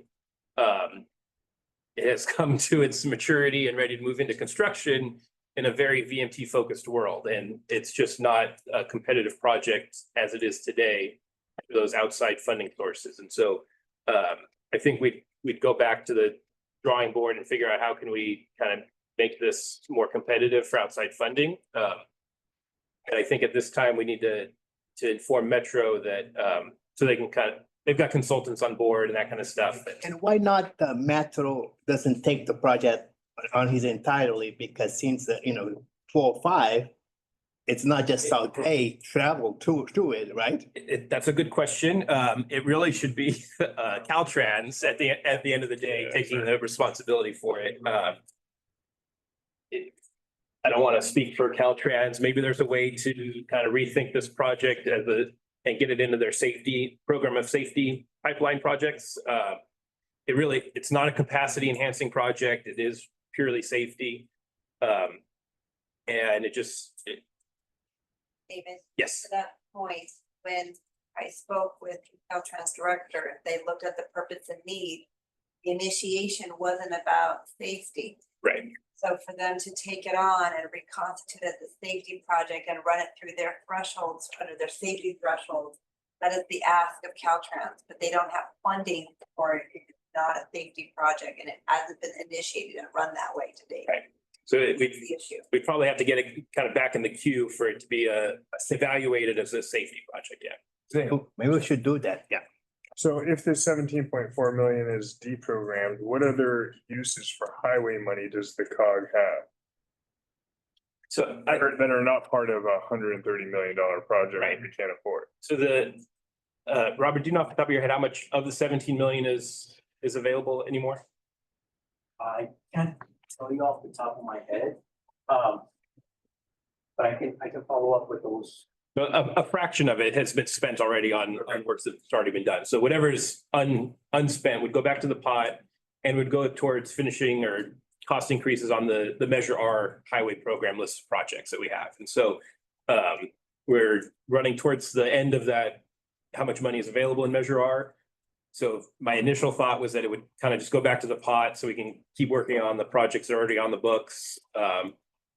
It has come to its maturity and ready to move into construction in a very VMT focused world. And it's just not a competitive project as it is today for those outside funding sources. And so I think we'd go back to the drawing board and figure out how can we kind of make this more competitive for outside funding. And I think at this time we need to inform Metro that so they can they've got consultants on board and that kind of stuff. And why not Metro doesn't take the project on his entirely? Because since 405, it's not just South Bay travel to it, right? That's a good question. It really should be Caltrans at the end of the day taking the responsibility for it. I don't want to speak for Caltrans. Maybe there's a way to kind of rethink this project and get it into their safety program of safety pipeline projects. It's not a capacity enhancing project. It is purely safety. And David? Yes. To that point, when I spoke with Caltrans director, they looked at the purpose and need. The initiation wasn't about safety. Right. So for them to take it on and reconstitute it as a safety project and run it through their thresholds, under their safety thresholds, that is the ask of Caltrans, but they don't have funding for it. It's not a safety project and it hasn't been initiated and run that way to date. Right. So The issue. we probably have to get it kind of back in the queue for it to be evaluated as a safety project. Yeah. Maybe we should do that. Yeah. So if this 17.4 million is deprogrammed, what other uses for highway money does the COG have? So that are not part of $130 million project Right. that we can't afford. So Robert, do you know off the top of your head how much of the 17 million is available anymore? I can't tell you off the top of my head. But I can follow up with those. A fraction of it has been spent already on works that's already been done. So whatever is unspent would go back to the pot and would go towards finishing or cost increases on the Measure R highway program list of projects that we have. And so we're running towards the end of that, how much money is available in Measure R. So my initial thought was that it would kind of just go back to the pot so we can keep working on the projects that are already on the books.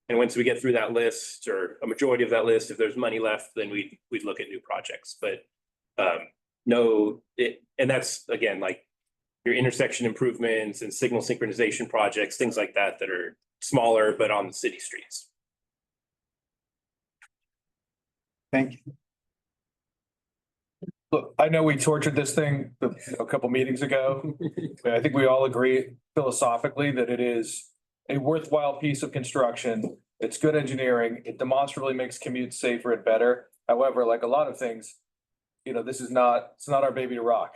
And once we get through that list or a majority of that list, if there's money left, then we'd look at new projects. But and that's again, like your intersection improvements and signal synchronization projects, things like that are smaller, but on the city streets. Thank you. Look, I know we tortured this thing a couple meetings ago. But I think we all agree philosophically that it is a worthwhile piece of construction. It's good engineering. It demonstrably makes commutes safer and better. However, like a lot of things, it's not our baby to rock.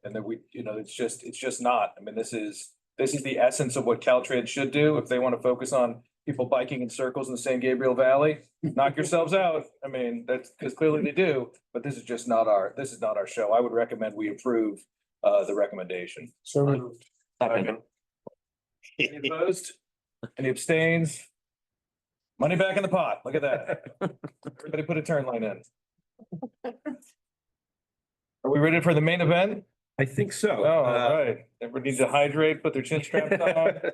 And that it's just not. I mean, this is the essence of what Caltrans should do. If they want to focus on people biking in circles in the San Gabriel Valley, knock yourselves out. I mean, that's because clearly they do, but this is not our show. I would recommend we approve the recommendation. So Second. Any opposed? Any abstains? Money back in the pot. Look at that. Everybody put a turn lane in. Are we ready for the main event? I think so. Oh, all right. Everybody needs to hydrate, put their chin straps on.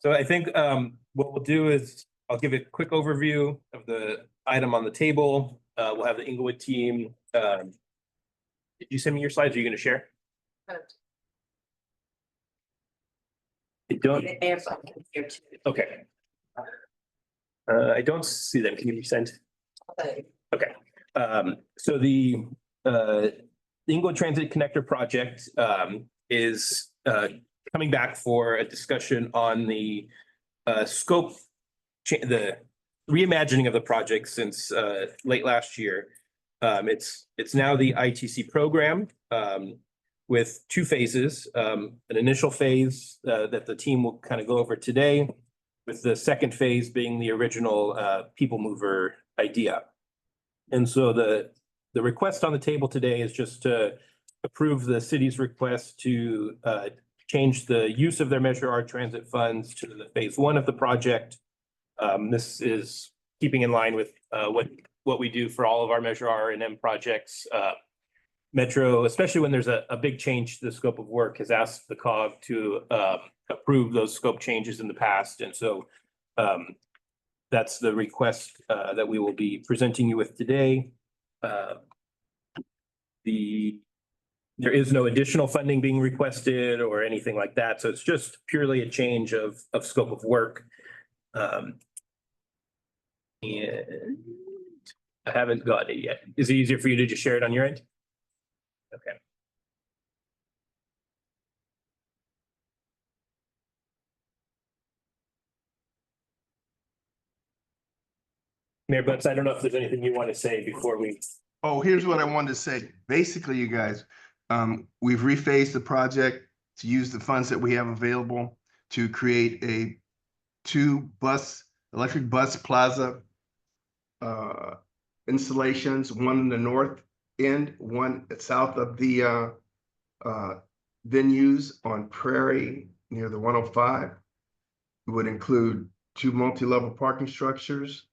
So I think what we'll do is I'll give a quick overview of the item on the table. We'll have the Inglewood team. Did you send me your slides? Are you going to share? I don't. Okay. I don't see them. Can you resend? Okay. So the Inglewood Transit Connector project is coming back for a discussion on the scope, the reimagining of the project since late last year. It's now the ITC program with two phases, an initial phase that the team will kind of go over today, with the second phase being the original people mover idea. And so the request on the table today is just to approve the city's request to change the use of their Measure R transit funds to the phase one of the project. This is keeping in line with what we do for all of our Measure R and M projects. Metro, especially when there's a big change to the scope of work, has asked the COG to approve those scope changes in the past. And so that's the request that we will be presenting you with today. There is no additional funding being requested or anything like that. So it's just purely a change of scope of work. And I haven't got it yet. Is it easier for you to just share it on your end? Okay. Mayor Butts, I don't know if there's anything you want to say before we. Oh, here's what I wanted to say. Basically, you guys, we've rephased the project to use the funds that we have available to create a electric bus plaza installations, one in the north end, one south of the venues on Prairie near the 105. It would include 2 multi-level parking structures,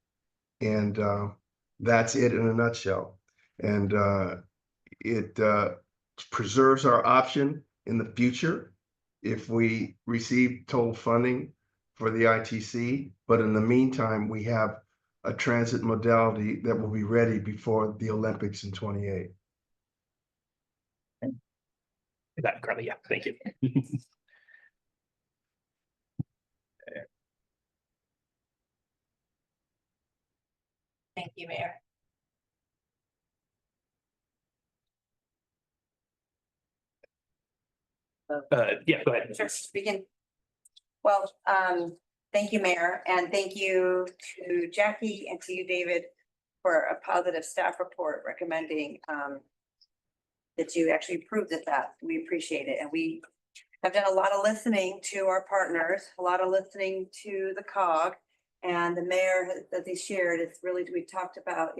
and that's it in a nutshell. And it preserves our option in the future if we receive total funding for the ITC. But in the meantime, we have a transit modality that will be ready before the Olympics in 28. That currently, yeah, thank you. Thank you, Mayor. Yeah, go ahead. Sure, we can. Well, Thank you, Mayor, and thank you to Jackie and to you, David, for a positive staff report recommending that you actually approved of that. We appreciate it. And we have done a lot of listening to our partners, a lot of listening to the COG. And the mayor that they shared, it's really, we talked about,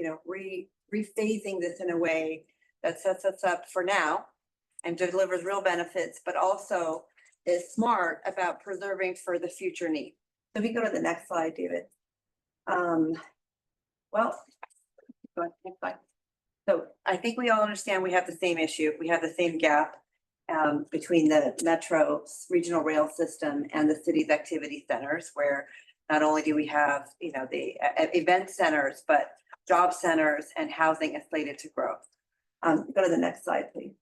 rephasing this in a way that sets us up for now and delivers real benefits, but also is smart about preserving for the future need. So if we go to the next slide, David. Well, go ahead, next slide. So I think we all understand we have the same issue. We have the same gap between the metro regional rail system and the city's activity centers, where not only do we have, the event centers, but job centers and housing is slated to grow. Go to the next slide, please.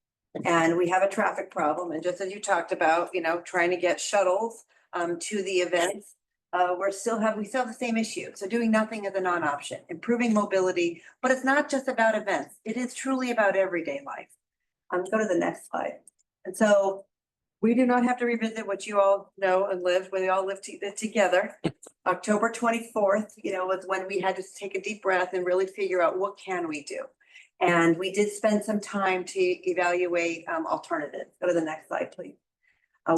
And we have a traffic problem. And just as you talked about, trying to get shuttles to the events, we still have the same issue. So doing nothing is a non-option. Improving mobility, but it's not just about events. It is truly about everyday life. Go to the next slide. And so we do not have to revisit what you all know and lived. We all lived together. October 24th, was when we had to take a deep breath and really figure out what can we do. And we did spend some time to evaluate alternatives. Go to the next slide, please.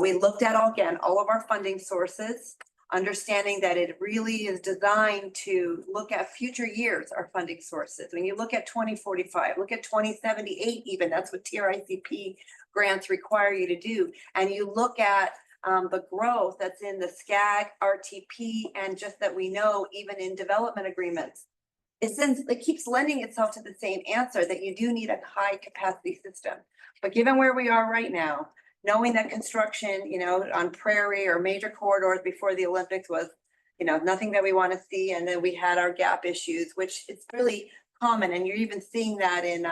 We looked at all of our funding sources, understanding that it really is designed to look at future years, our funding sources. When you look at 2045, look at 2078 even, that's what TRICP grants require you to do. And you look at the growth that's in the SCAG, RTP, and just that we know even in development agreements. It keeps lending itself to the same answer that you do need a high capacity system. But given where we are right now, knowing that construction, on Prairie or major corridors before the Olympics was, nothing that we want to see. And then we had our gap issues, which it's really common. And you're even seeing that in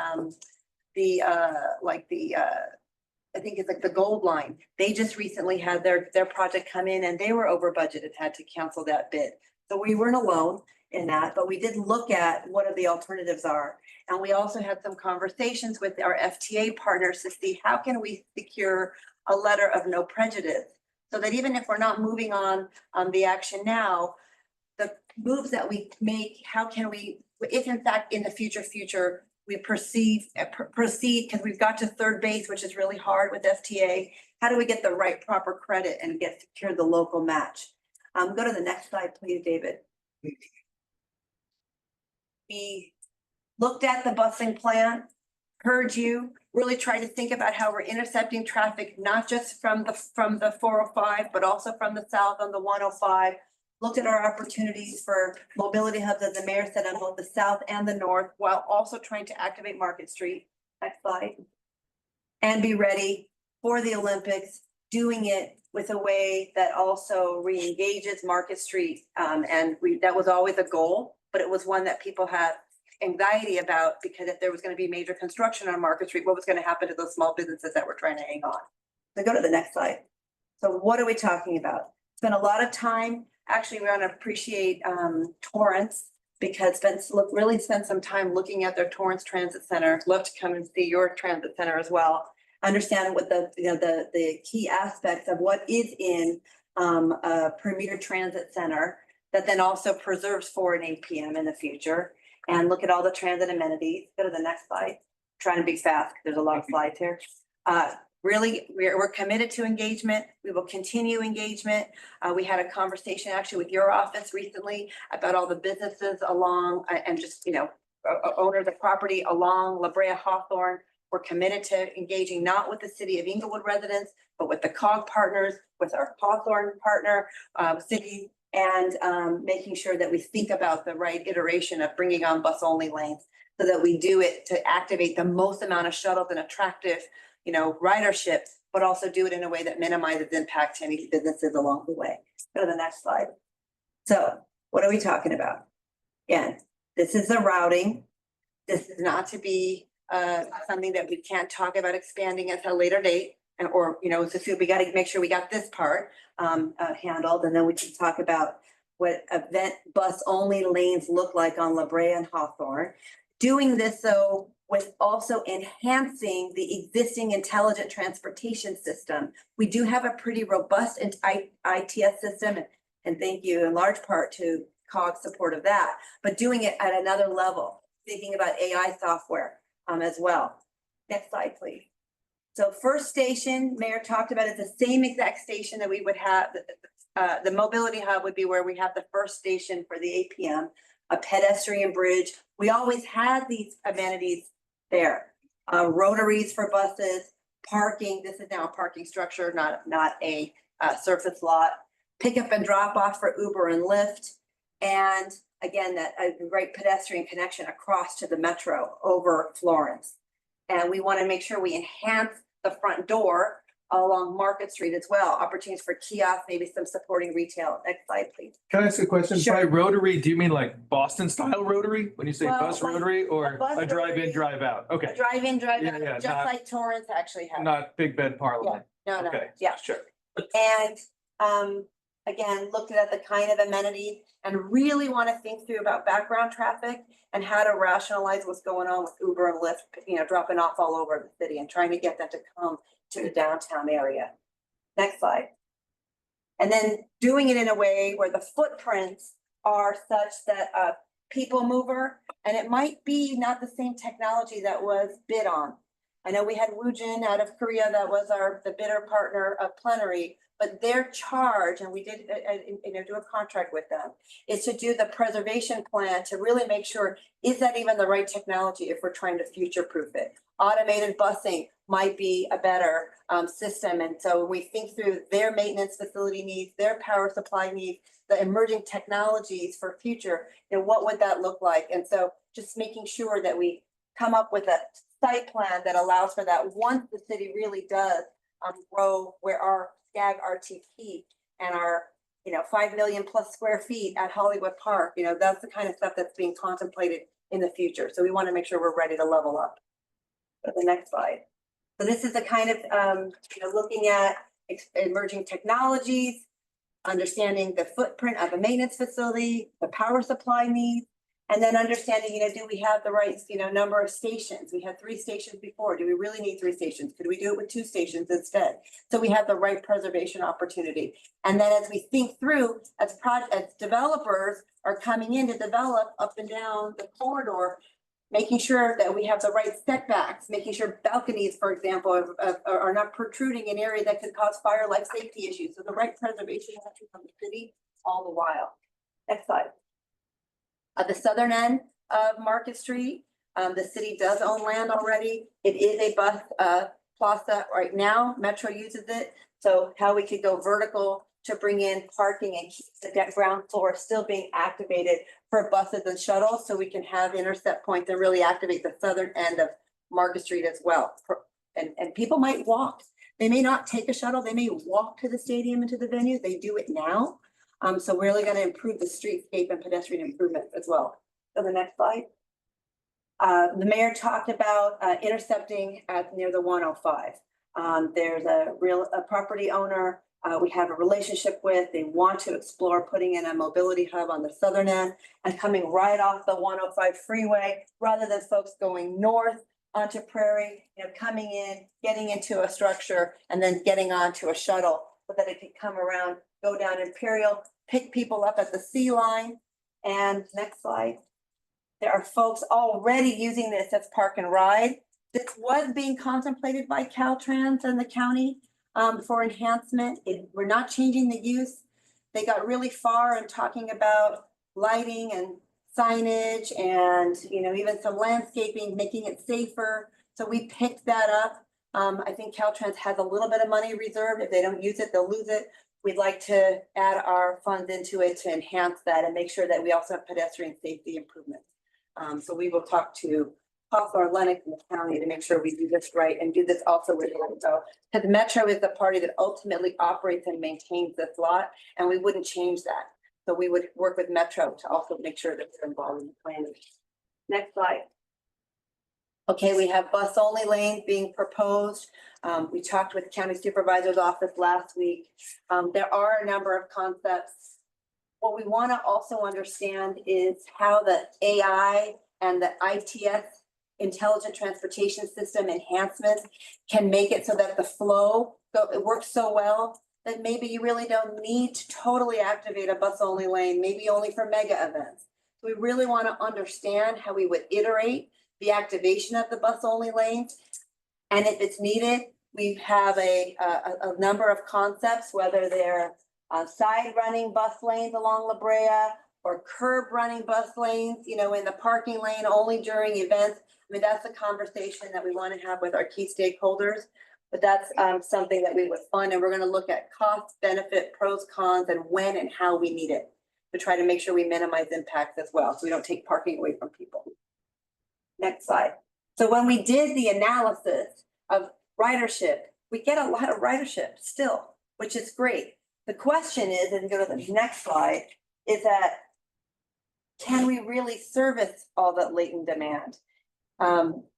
I think it's like the Gold Line. They just recently had their project come in and they were over budgeted, had to cancel that bid. So we weren't alone in that, but we did look at what the alternatives are. And we also had some conversations with our FTA partners to see how can we secure a letter of no prejudice, so that even if we're not moving on the action now, the moves that we make, how can we, if in fact in the future we proceed, because we've got to third base, which is really hard with FTA, how do we get the right proper credit and secure the local match? Go to the next slide, please, David. We looked at the busing plan, heard you, really tried to think about how we're intercepting traffic, not just from the 405, but also from the south on the 105. Looked at our opportunities for mobility hubs, as the mayor said, on both the south and the north, while also trying to activate Market Street. Next slide. And be ready for the Olympics, doing it with a way that also re-engages Market Street. That was always a goal, but it was one that people had anxiety about, because if there was going to be major construction on Market Street, what was going to happen to those small businesses that were trying to hang on? So go to the next slide. So what are we talking about? Spent a lot of time. Actually, we want to appreciate Torrance, because really spent some time looking at their Torrance Transit Center. Love to come and see your transit center as well. Understand what the key aspects of what is in a premier transit center that then also preserves for an APM in the future, and look at all the transit amenities. Go to the next slide. Trying to be fast, because there's a lot of slides here. Really, we're committed to engagement. We will continue engagement. We had a conversation actually with your office recently about all the businesses along and just, owners of property along La Brea Hawthorne. We're committed to engaging not with the city of Inglewood residents, but with the COG partners, with our Hawthorne partner city, and making sure that we think about the right iteration of bringing on bus only lanes, so that we do it to activate the most amount of shuttles and attractive ridership, but also do it in a way that minimizes impact to any businesses along the way. Go to the next slide. So what are we talking about? Again, this is the routing. This is not to be something that we can't talk about expanding at a later date, so we got to make sure we got this part handled, and then we can talk about what event bus only lanes look like on La Brea and Hawthorne. Doing this though with also enhancing the existing intelligent transportation system. We do have a pretty robust ITS system, And thank you in large part to COG's support of that, but doing it at another level, thinking about AI software as well. Next slide, please. So first station, Mayor talked about, is the same exact station that we would have. The mobility hub would be where we have the first station for the APM, a pedestrian bridge. We always had these amenities there. Rotaries for buses, parking. This is now a parking structure, not a surface lot. Pickup and drop off for Uber and Lyft. And again, that a great pedestrian connection across to the metro over Florence. And we want to make sure we enhance the front door along Market Street as well. Opportunities for kiosks, maybe some supporting retail. Next slide, please. Can I ask a question? Sure. By rotary, do you mean like Boston style rotary? When you say Well, bus like rotary or bus a drive-in, rotary, drive-out? A Okay, drive-in, Yeah, drive-out, yeah, just not- like Torrance actually has. not Big Bed Parliament. No, Okay, yeah. sure. And again, looked at the kind of amenities and really want to think through about background traffic and how to rationalize what's going on with Uber and Lyft, dropping off all over the city and trying to get them to come to the downtown area. Next slide. And then doing it in a way where the footprints are such that a people mover, and it might be not the same technology that was bid on. I know we had Woojin out of Korea that was the bidder partner of Plenary, but their charge, and we did do a contract with them, is to do the preservation plan to really make sure, is that even the right technology if we're trying to future-proof it? Automated busing might be a better system. And so when we think through their maintenance facility needs, their power supply needs, the emerging technologies for future, what would that look like? And so just making sure that we come up with a site plan that allows for that once the city really does grow, where our SCAG RTP and our 5 million plus square feet at Hollywood Park, that's the kind of stuff that's being contemplated in the future. So we want to make sure we're ready to level up. Go to the next slide. So this is the kind of looking at emerging technologies, understanding the footprint of a maintenance facility, the power supply needs, and then understanding, do we have the right, number of stations? We had 3 stations before. Do we really need 3 stations? Could we do it with 2 stations instead? So we have the right preservation opportunity. And then as we think through, as developers are coming in to develop up and down the corridor, making sure that we have the right setbacks, making sure balconies, for example, are not protruding in an area that could cause fire, life safety issues. So the right preservation of the city all the while. Next slide. At the southern end of Market Street, the city does own land already. It is a bus plaza right now. Metro uses it. So how we could go vertical to bring in parking and keep the ground floor still being activated for buses and shuttles, so we can have intercept points and really activate the southern end of Market Street as well. And people might walk. They may not take a shuttle. They may walk to the stadium and to the venue. They do it now. So we're really going to improve the streetscape and pedestrian improvement as well. So the next slide. The mayor talked about intercepting near the 105. There's a property owner we have a relationship with. They want to explore putting in a mobility hub on the southern end and coming right off the 105 freeway, rather than folks going north onto Prairie, coming in, getting into a structure, and then getting onto a shuttle so that it could come around, go down Imperial, pick people up at the C line. And next slide. There are folks already using this as park and ride. This was being contemplated by Caltrans and the county for enhancement. We're not changing the use. They got really far in talking about lighting and signage and even some landscaping, making it safer. So we picked that up. I think Caltrans has a little bit of money reserved. If they don't use it, they'll lose it. We'd like to add our funds into it to enhance that and make sure that we also have pedestrian safety improvements. So we will talk to Hawthorne, Lennox, and the county to make sure we do this right and do this also with Metro. Because Metro is the party that ultimately operates and maintains this lot, and we wouldn't change that. So we would work with Metro to also make sure that they're involved in the planning. Next slide. Okay, we have bus only lanes being proposed. We talked with the county supervisor's office last week. There are a number of concepts. What we want to also understand is how the AI and the ITS, Intelligent Transportation System enhancements, can make it so that the flow, it works so well that maybe you really don't need to totally activate a bus only lane, maybe only for mega events. We really want to understand how we would iterate the activation of the bus only lanes. And if it's needed, we have a number of concepts, whether they're side running bus lanes along La Brea or curb running bus lanes, you know, in the parking lane only during events. I mean, that's a conversation that we want to have with our key stakeholders. But that's something that we would fund, and we're going to look at cost, benefit, pros, cons, and when and how we need it to try to make sure we minimize impacts as well, so we don't take parking away from people. Next slide. So when we did the analysis of ridership, we get a lot of ridership still, which is great. The question is, and go to the next slide, is that can we really service all that latent demand?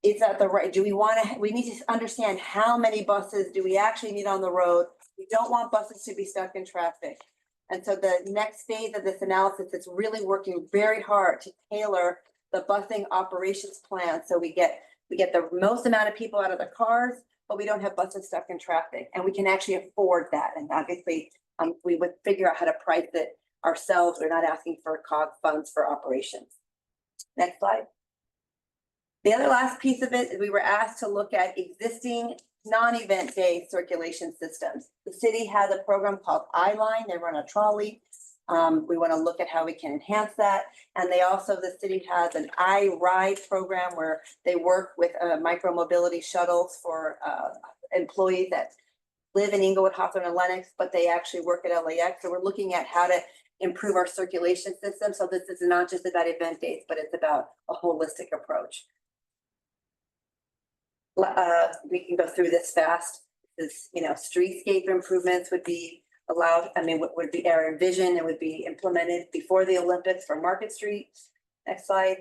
Is that the right, we need to understand how many buses do we actually need on the road? We don't want buses to be stuck in traffic. And so the next phase of this analysis is really working very hard to tailor the busing operations plan. So we get the most amount of people out of the cars, but we don't have buses stuck in traffic, and we can actually afford that. And obviously we would figure out how to price it ourselves. We're not asking for COG funds for operations. Next slide. The other last piece of it is we were asked to look at existing non-event day circulation systems. The city has a program called I-Line. They run a trolley. We want to look at how we can enhance that. And the city has an I-Ride program where they work with micro-mobility shuttles for employees that live in Inglewood, Hawthorne, and Lenox, but they actually work at LAX. So we're looking at how to improve our circulation system. So this is not just about event dates, but it's about a holistic approach. We can go through this fast. This, you know, streetscape improvements would be allowed. I mean, what would be our envision? It would be implemented before the Olympics for Market Street. Next slide.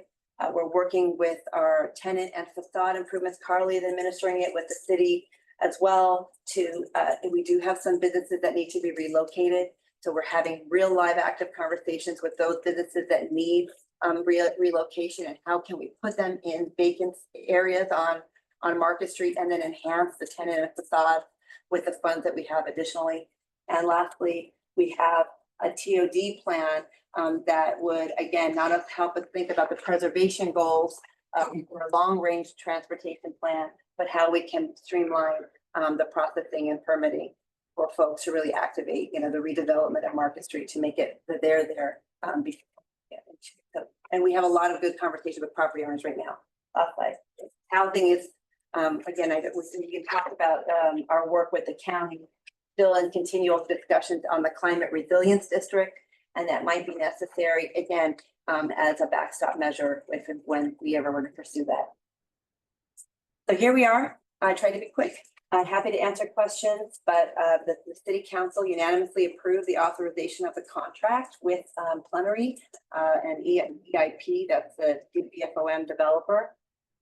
We're working with our tenant and facade improvements. Carly is administering it with the city as well. We do have some businesses that need to be relocated. So we're having real live active conversations with those businesses that need relocation, and how can we put them in vacant areas on Market Street and then enhance the tenant and facade with the funds that we have additionally. And lastly, we have a TOD plan that would, again, not only help us think about the preservation goals for a long-range transportation plan, but how we can streamline the processing and permitting for folks to really activate, you know, the redevelopment of Market Street to make it that they're there. And we have a lot of good conversation with property owners right now. Last slide. Housing is, again, we can talk about our work with the county, still in continual discussions on the climate resilience district, and that might be necessary again as a backstop measure when we ever want to pursue that. So here we are. I tried to be quick. I'm happy to answer questions, but the city council unanimously approved the authorization of the contract with Plenary and EIP, that's the BFOM developer.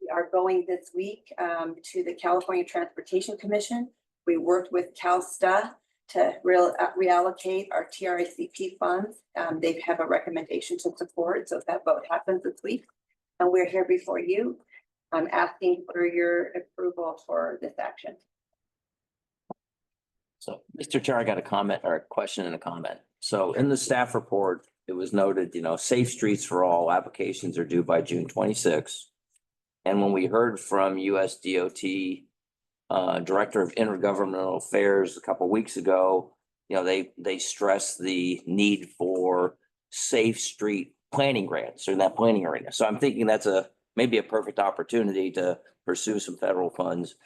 We are going this week to the California Transportation Commission. We worked with CalSTA to reallocate our TRACP funds. They have a recommendation to support, so if that vote happens this week, and we're here before you, I'm asking for your approval for this action. So, Mr. Chair, I got a comment or a question and a comment. So in the staff report, it was noted, you know, Safe Streets for All applications are due by June 26th. And when we heard from USDOT Director of Intergovernmental Affairs a couple of weeks ago, you know, they stressed the need for safe street planning grants in that planning arena. So I'm thinking that's maybe a perfect opportunity to pursue some federal funds.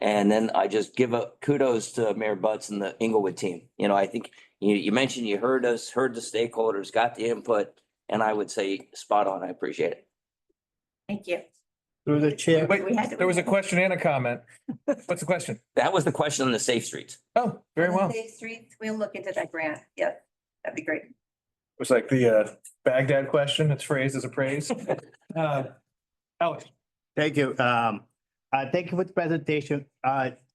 And then I just give kudos to Mayor Butts and the Inglewood team. You know, I think you mentioned you heard us, heard the stakeholders, got the input, and I would say spot on. I appreciate it. Thank you. Through the chair. Wait, there was a question and a comment. What's the question? That was the question on the safe streets. Oh, very well. Safe Streets, we'll look into that grant. Yep, that'd be great. It was like the Baghdad question. It's phrased as a praise. Alex. Thank you. Thank you for the presentation.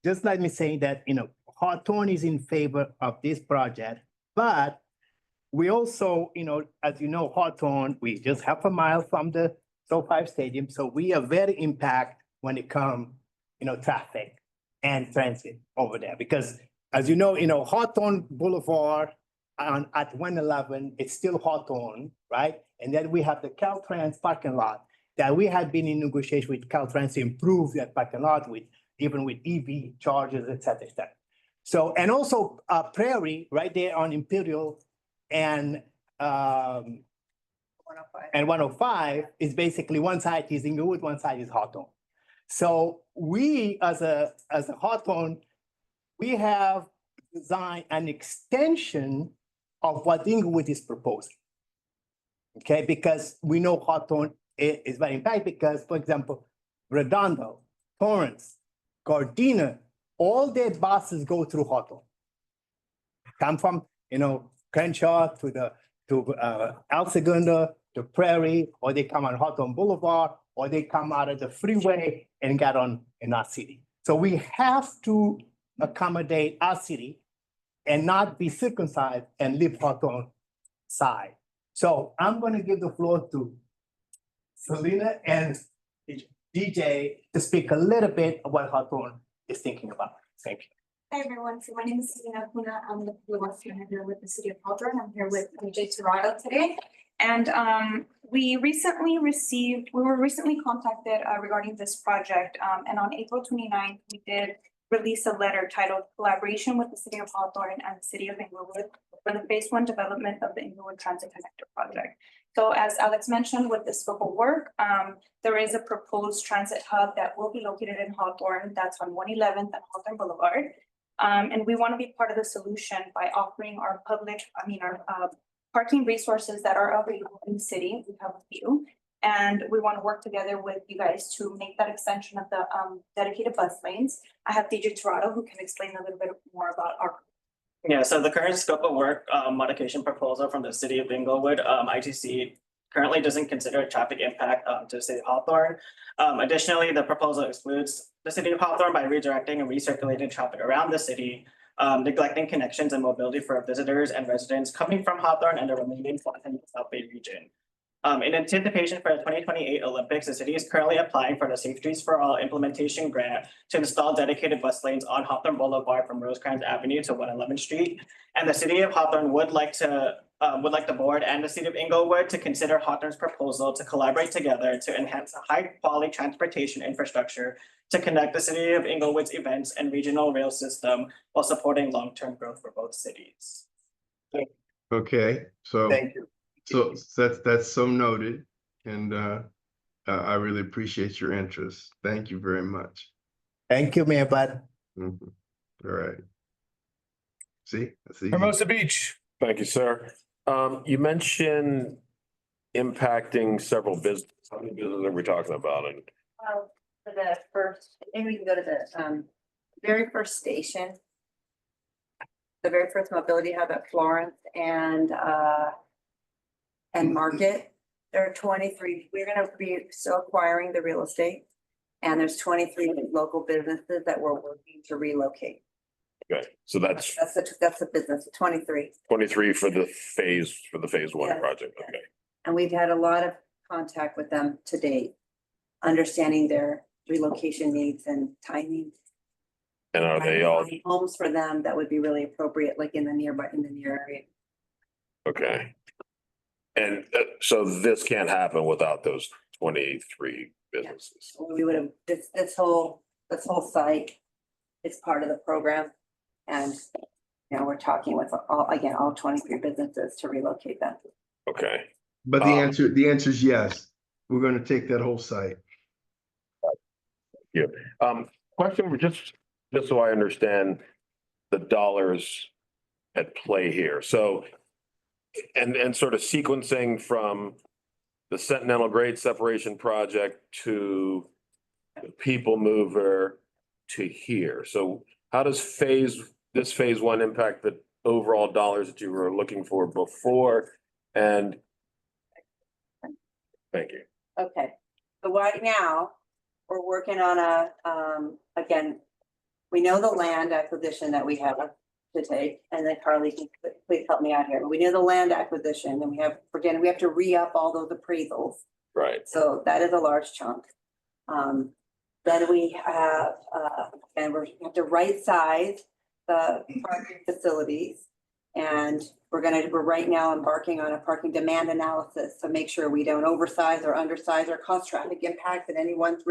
Just let me say that, you know, Hawthorne is in favor of this project, but we also, you know, as you know, Hawthorne, we just half a mile from the SoFi Stadium. So we are very impacted when it comes, you know, traffic and transit over there, because as you know, Hawthorne Boulevard at 111, it's still Hawthorne, right? And then we have the Caltrans parking lot that we have been in negotiation with Caltrans to improve that parking lot with, even with EV chargers, et cetera, et cetera. So, and also Prairie, right there on Imperial and 105 is basically one side is Inglewood, one side is Hawthorne. So we, as a Hawthorne, we have designed an extension of what Inglewood is proposing. Okay, because we know Hawthorne is very impacted because, for example, Redondo, Torrance, Gardena, all their buses go through Hawthorne. Come from, Crenshaw to El Segundo to Prairie, or they come on Hawthorne Boulevard, or they come out of the freeway and get on in our city. So we have to accommodate our city and not be circumcised and leave Hawthorne side. So I'm going to give the floor to Selena and DJ to speak a little bit of what Hawthorne is thinking about. Thank you. Hi, everyone. So my name is Selena Kuna. I'm the Public Manager with the City of Hawthorne. I'm here with DJ Tirado today. And we were recently contacted regarding this project. And on April 29th, we did release a letter titled Collaboration with the City of Hawthorne and the City of Inglewood for the Phase 1 development of the Inglewood Transit Connector project. So as Alex mentioned, with the scope of work, there is a proposed transit hub that will be located in Hawthorne. That's on 111th and Hawthorne Boulevard. And we want to be part of the solution by offering our parking resources that are available in the city. We have a few, and we want to work together with you guys to make that extension of the dedicated bus lanes. I have DJ Tirado who can explain a little bit more about our. Yeah, so the current scope of work modification proposal from the City of Inglewood, ITC currently doesn't consider traffic impact to the City of Hawthorne. Additionally, the proposal excludes the City of Hawthorne by redirecting and recirculating traffic around the city, neglecting connections and mobility for visitors and residents coming from Hawthorne and the remaining South Bay region. In anticipation for the 2028 Olympics, the city is currently applying for the Safeties for All implementation grant to install dedicated bus lanes on Hawthorne Boulevard from Rosecrans Avenue to 111th Street. And the City of Hawthorne would like the board and the City of Inglewood to consider Hawthorne's proposal to collaborate together to enhance a high-quality transportation infrastructure to connect the City of Inglewood's events and regional rail system while supporting long-term growth for both cities. Okay, so. Thank you. So that's so noted, and I really appreciate your interest. Thank you very much. Thank you, Mayor Bud. All right. See? Hermosa Beach. Thank you, sir. You mentioned impacting several businesses. How many businesses are we talking about? And For the first, maybe we can go to the very first station. The very first mobility hub at Florence and Market. There are 23. We're going to be still acquiring the real estate, and there's 23 local businesses that we're working to relocate. okay, so that's the business. 23. 23 for the phase one Yes. project. Okay. And we've had a lot of contact with them to date, understanding their relocation needs and timing. And are they all Homes for them that would be really appropriate, like in the near area. okay? And so this can't happen without those 23 businesses. We would have, this whole site is part of the program. And, we're talking with all 23 businesses to relocate them. Okay. But the answer is yes. We're going to take that whole site. Yeah. Question, just so I understand the dollars at play here. So, and sort of sequencing from the Sentinel Grade Separation Project to the People Mover to here. So how does this phase one impact the overall dollars that you were looking for before? And thank you. Okay, so right now, we're working on again, we know the land acquisition that we have to take, and then Carly, can please help me out here. We know the land acquisition, and we have to re-up all those appraisals. Right. So that is a large chunk. Then we have, and we have to right size the parking facilities. And we're right now embarking on a parking demand analysis to make sure we don't oversize or undersize or cause traffic impact in anyone's,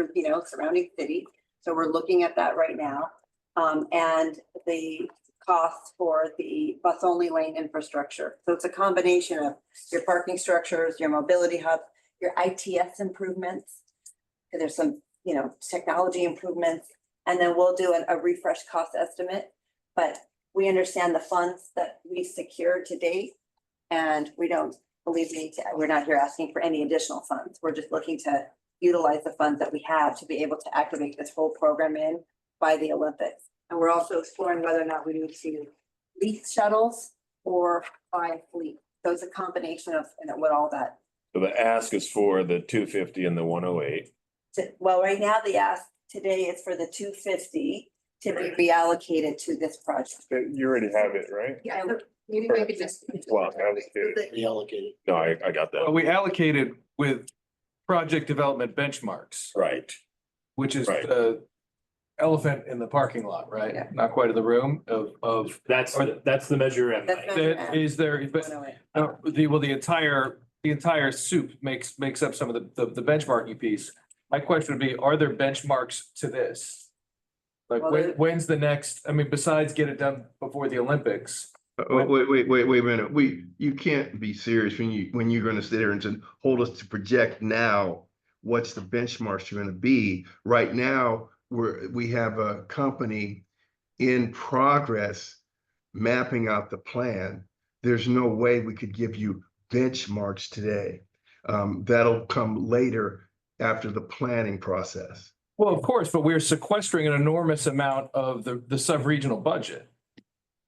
surrounding city. So we're looking at that right now. And the costs for the bus only lane infrastructure. So it's a combination of your parking structures, your mobility hub, your ITS improvements. There's some, technology improvements, and then we'll do a refresh cost estimate. But we understand the funds that we've secured to date, and we don't believe we're not here asking for any additional funds. We're just looking to utilize the funds that we have to be able to activate this whole program in by the Olympics. And we're also exploring whether or not we need to lease shuttles or buy a fleet. So it's a combination of, what all that. So the ask is for the 250 and the 108. Well, right now the ask today is for the 250 to be reallocated to this project. You already have it, right? Yeah, maybe we could just. Well, allocated. Reallocated. No, I got that. We allocated with project development benchmarks, Right. which is Right. the elephant in the parking lot, right? Yeah. Not quite in the room of. That's the measure. M. That's measure M. Is there, but the entire soup makes up some of the benchmarking piece. My question would be, are there benchmarks to this? Like Well, when's the next, besides get it done before the Olympics? Wait a minute. You can't be serious when you're gonna sit there and hold us to project now what's the benchmarks you're gonna be. Right now, we have a company in progress mapping out the plan. There's no way we could give you benchmarks today. That'll come later after the planning process. Well, of course, but we're sequestering an enormous amount of the sub-regional budget.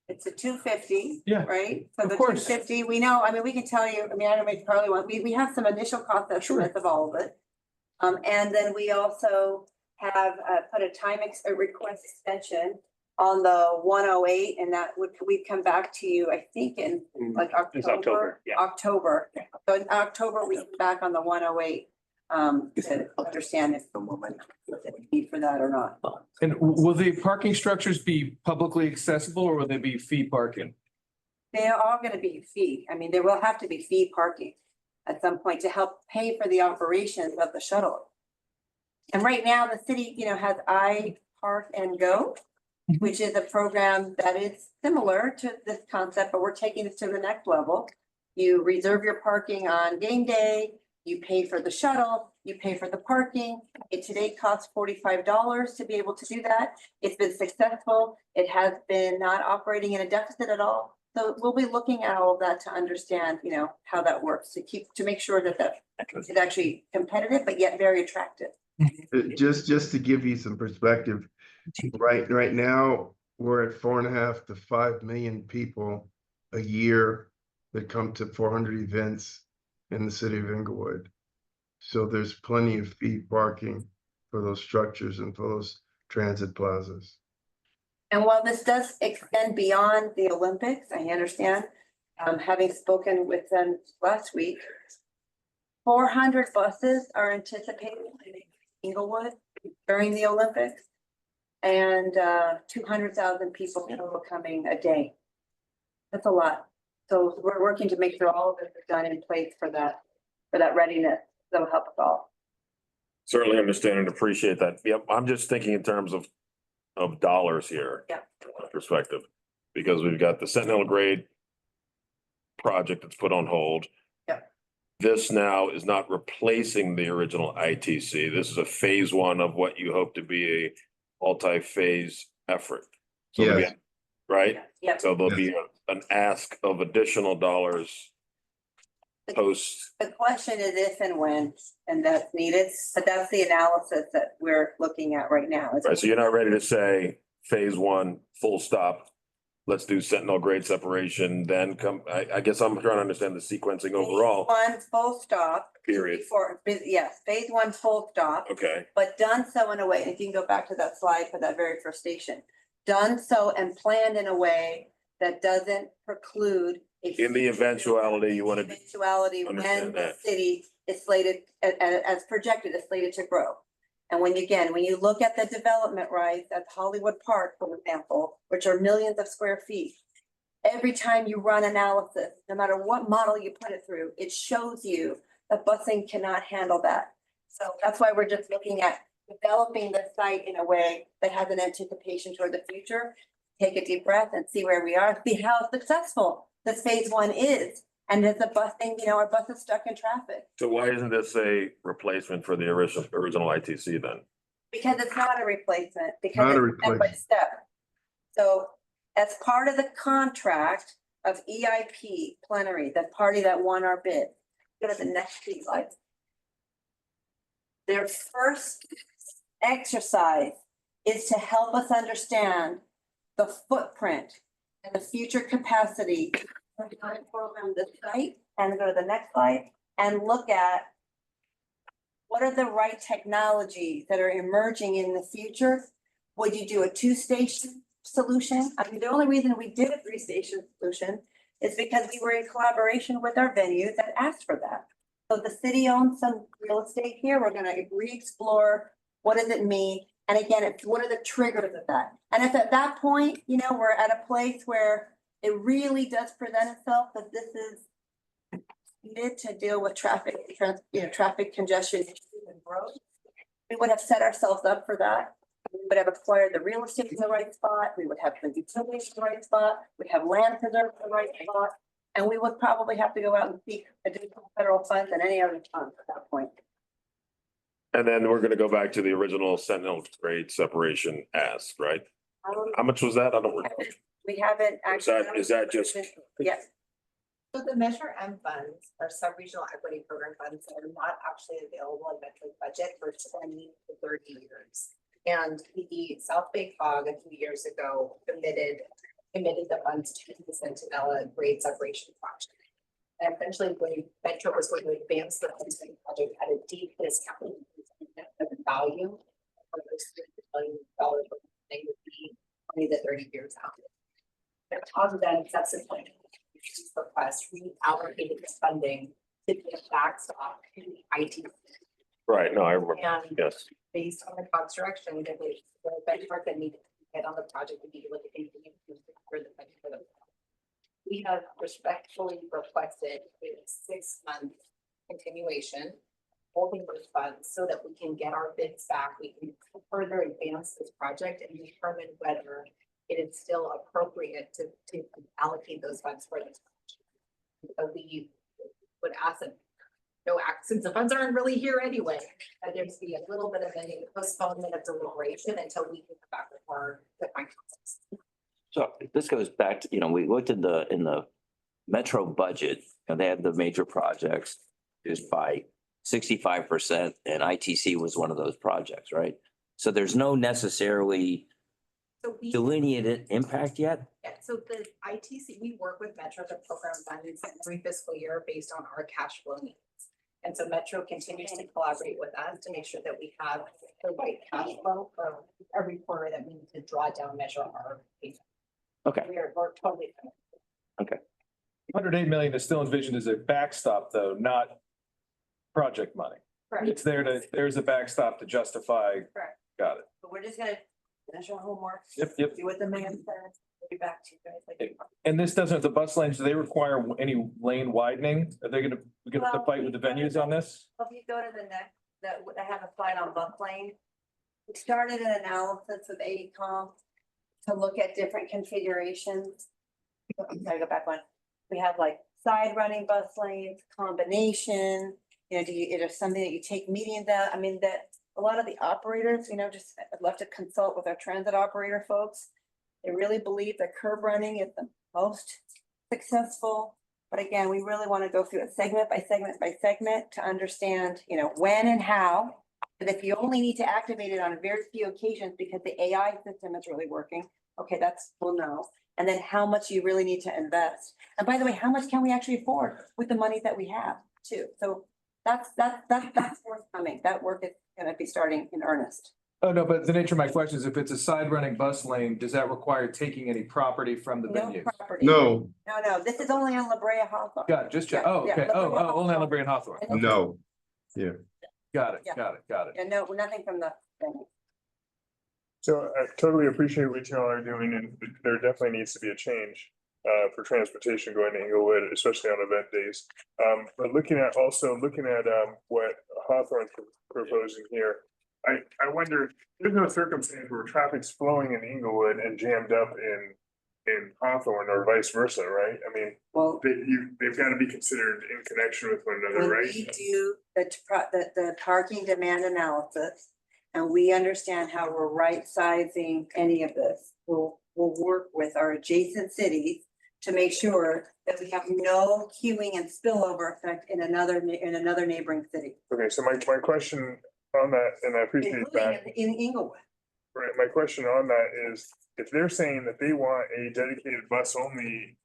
It's a 250. Yeah, Right? So of the course. 250, we know, we can tell you, I don't know, probably want, we have some initial cost estimates of all of it. And then we also have put a request extension on the 108, and that we'd come back to you, I think in like It's October. October, yeah. October. So in October, we come back on the 108 to understand if we need for that or not. And will the parking structures be publicly accessible or will they be fee parking? They are all gonna be fee. There will have to be fee parking at some point to help pay for the operations of the shuttle. And right now, the city, has iPark and Go, which is a program that is similar to this concept, but we're taking this to the next level. You reserve your parking on game day, you pay for the shuttle, you pay for the parking. It today costs $45 to be able to do that. It's been successful. It has been not operating in a deficit at all. So we'll be looking at all of that to understand, how that works, to make sure that is actually competitive, but yet very attractive. Just to give you some perspective, right now, we're at 4.5 to 5 million people a year that come to 400 events in the city of Inglewood. So there's plenty of fee parking for those structures and for those transit plazas. And while this does extend beyond the Olympics, I understand, having spoken with them last week, 400 buses are anticipated in Inglewood during the Olympics, and 200,000 people total coming a day. That's a lot. So we're working to make sure all of this is done in place for that readiness. That'll help us all. Certainly understand and appreciate that. Yep, I'm just thinking in terms of dollars here. Yeah. Perspective, because we've got the Sentinel grade project that's put on hold. Yeah. This now is not replacing the original ITC. This is a phase one of what you hope to be a multi-phase effort. So there'll be- Yes. right? Yeah. So there'll be an ask of additional dollars post. The question is if and when, and that's needed, but that's the analysis that we're looking at right now. Right, so you're not ready to say phase one, full stop. Let's do Sentinel grade separation, then come, I guess I'm trying to understand the sequencing overall. Phase 1 full stop. Period. Yes, phase 1 full stop. Okay, But done so in a way, and if you can go back to that slide for that very first station. Done so and planned in a way that doesn't preclude. in the eventuality you want to. Eventuality when understand the that. city is slated, as projected, is slated to grow. And when you look at the development rights at Hollywood Park, for example, which are millions of square feet, every time you run analysis, no matter what model you put it through, it shows you that busing cannot handle that. So that's why we're just looking at developing the site in a way that has an anticipation toward the future. Take a deep breath and see where we are, see how successful this phase one is. And is the busing, our bus is stuck in traffic. So why isn't this a replacement for the original ITC then? Because it's not a replacement, because Not a it's step by replacement. step. So as part of the contract of EIP plenary, the party that won our bid, go to the next slide. Their first exercise is to help us understand the footprint and the future capacity of the program, the site, and go to the next slide and look at what are the right technologies that are emerging in the future. Would you do a 2-station solution? I mean, the only reason we did a 3-station solution is because we were in collaboration with our venues that asked for that. So the city owns some real estate here. We're gonna re-explore what does it mean? And again, what are the triggers of that? And if at that point, we're at a place where it really does present itself that this is needed to deal with traffic congestion and growth, we would have set ourselves up for that. We would have acquired the real estate in the right spot. We would have the utilities in the right spot. We'd have land preserved in the right spot. And we would probably have to go out and seek additional federal funds and any other funds at that point. And then we're gonna go back to the original Sentinel grade separation ask, right? How much was that? I don't remember. We haven't actually. Is that just? Yes. So the Measure M funds are sub-regional equity program funds that are not actually available in Metro's budget for 20 to 30 years. And the South Bay COG a few years ago committed the funds to the Centinela grade separation project. And essentially, when Metro was going to advance the project at a deep discount of the value of those $3 million, they would be 20 to 30 years out. Because of that, subsequent request reallocated the funding to be a backstop to the IT. Right, no, I remember, And yes. based on the COG's direction, that the benchmark that needed to get on the project would be able to continue to secure the budget for the. We have respectfully requested a 6-month continuation, holding those funds so that we can get our bids back. We can further advance this project and determine whether it is still appropriate to allocate those funds for this. So we would ask that since the funds aren't really here anyway, that there's be a little bit of a postponement of deliberation until we can come back with more defined concepts. So this goes back to, we looked at in the Metro budget, and they had the major projects just by 65%, and ITC was one of those projects, right? So there's no necessarily delineated impact yet? Yeah, so the ITC, we work with Metro to program funds every fiscal year based on our cash flow needs. And so Metro continues to collaborate with us to make sure that we have the right cash flow for every quarter that we need to draw down, measure our payment. Okay. We're totally. Okay. 108 million is still envisioned as a backstop, though, not project money. Correct. It's there's a backstop to justify. Correct. Got it. But we're just gonna finish our homework. Yep. See what the man says. We'll be back to you guys. And this doesn't, the bus lanes, do they require any lane widening? Are they gonna have to fight with the venues on this? If you go to the next, I have a slide on bus lane. We started an analysis with AECom to look at different configurations. Sorry, go back one. We have like side running bus lanes, combination, is it something that you take medians out? I mean, that a lot of the operators, just I'd love to consult with our transit operator folks. They really believe that curb running is the most successful. But again, we really want to go through it segment by segment by segment to understand, when and how. But if you only need to activate it on very few occasions because the AI system is really working, okay, we'll know. And then how much you really need to invest. And by the way, how much can we actually afford with the money that we have too? So that's forthcoming. That work is going to be starting in earnest. Oh, no, but the nature of my question is if it's a side running bus lane, does that require taking any property from the venue? Property. No, No, this is only on La Brea Hawthorne. Got it, just check. Oh, okay. La Brea only on La Hawthorne. Brea and Hawthorne. no, yeah. Got it, Yeah. got it, got it. And no, nothing from the. So I totally appreciate what y'all are doing, and there definitely needs to be a change for transportation going to Inglewood, especially on event days. But looking at what Hawthorne's proposing here, I wonder, there's no circumstance where traffic's flowing in Inglewood and jammed up in Hawthorne or vice versa, right? I mean, Well, they've got to be considered in connection with one another, when right? we do the parking demand analysis, and we understand how we're right sizing any of this, we'll work with our adjacent cities to make sure that we have no queuing and spillover effect in another neighboring city, Okay, so my question on that, and I appreciate that. including in Inglewood. Right, my question on that is, if they're saying that they want a dedicated bus only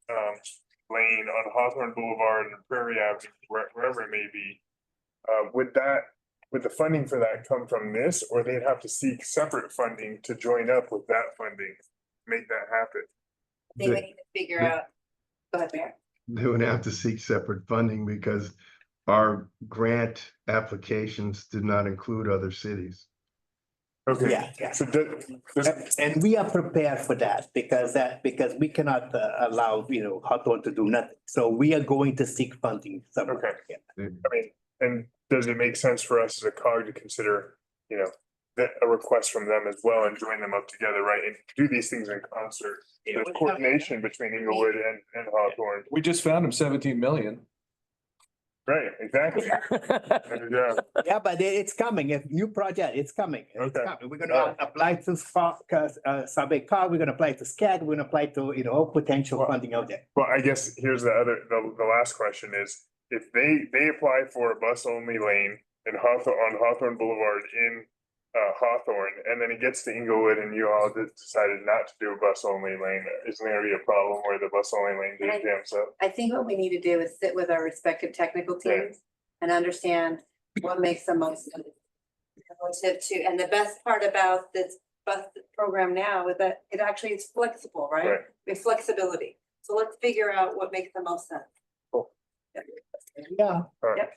lane on Hawthorne Boulevard and Prairie Avenue, wherever it may be, would the funding for that come from this, or they'd have to seek separate funding to join up with that funding, make that happen? They would need to figure out, go ahead, Mayor. They would have to seek separate funding because our grant applications did not include other cities. Okay. Yeah. So And we are prepared for that because we cannot allow, Hawthorne to do nothing. So we are going to seek funding somewhere. Okay. Yeah. I mean, and does it make sense for us as a COG to consider, a request from them as well and join them up together, right? And do these things in concert? There's coordination between Inglewood and Hawthorne. We just found him 17 million. Right, exactly. Yeah. Yeah, but it's coming. If new project, it's coming. It's Okay. coming. We're gonna apply to SBCCOG, we're gonna apply to SCAG, we're gonna apply to, all potential funding out there. Well, I guess here's the last question is, if they apply for a bus only lane on Hawthorne Boulevard in Hawthorne, and then it gets to Inglewood and you all decided not to do a bus only lane, isn't there be a problem where the bus only lane jams up? I think what we need to do is sit with our respective technical teams and understand what makes the most sense. Relative to, and the best part about this bus program now is that it actually is flexible, right? Right. With flexibility. So let's figure out what makes the most sense. Cool. Yeah. Yep.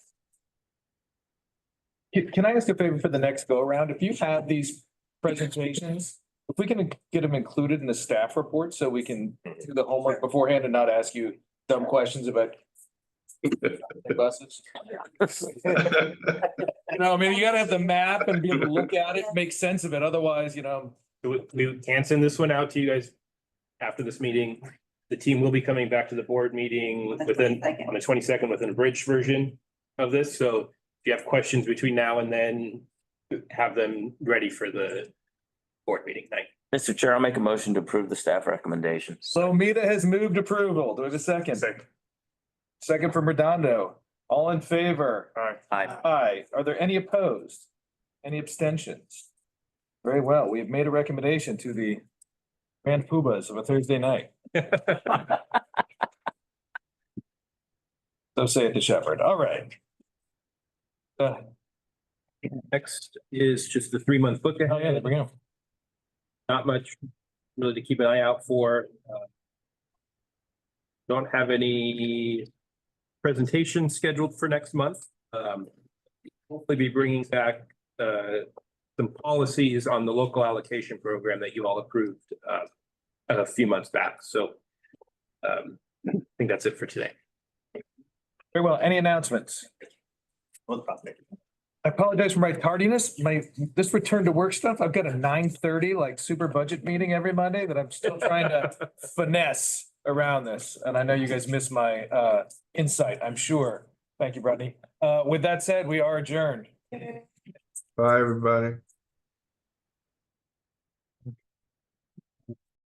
Can I ask a favor for the next go around? If you have these presentations, if we can get them included in the staff report so we can do the homework beforehand and not ask you dumb questions about buses. I mean, you gotta have the map and be able to look at it, make sense of it. Otherwise, We can send this one out to you guys after this meeting. The team will be coming back to the board meeting on the 22nd with an abridged version of this. So if you have questions between now and then, have them ready for the board meeting night. Mr. Chair, I'll make a motion to approve the staff recommendations. So Mita has moved approval. Do I have a second? Second from Redondo. All in favor? Aye. Aye. Are there any opposed? Any abstentions? Very well. We have made a recommendation to the grand poobahs of a Thursday night. So say it to Shepherd. All right. Next is just the 3-month book. Oh, yeah, there we go. Not much really to keep an eye out for. Don't have any presentations scheduled for next month. Hopefully be bringing back some policies on the local allocation program that you all approved a few months back. So I think that's it for today. Very well. Any announcements? I apologize for my tardiness. This return to work stuff, I've got a 9:30 super budget meeting every Monday that I'm still trying to finesse around this. And I know you guys miss my insight, I'm sure. Thank you, Brittany. With that said, we are adjourned. Bye, everybody.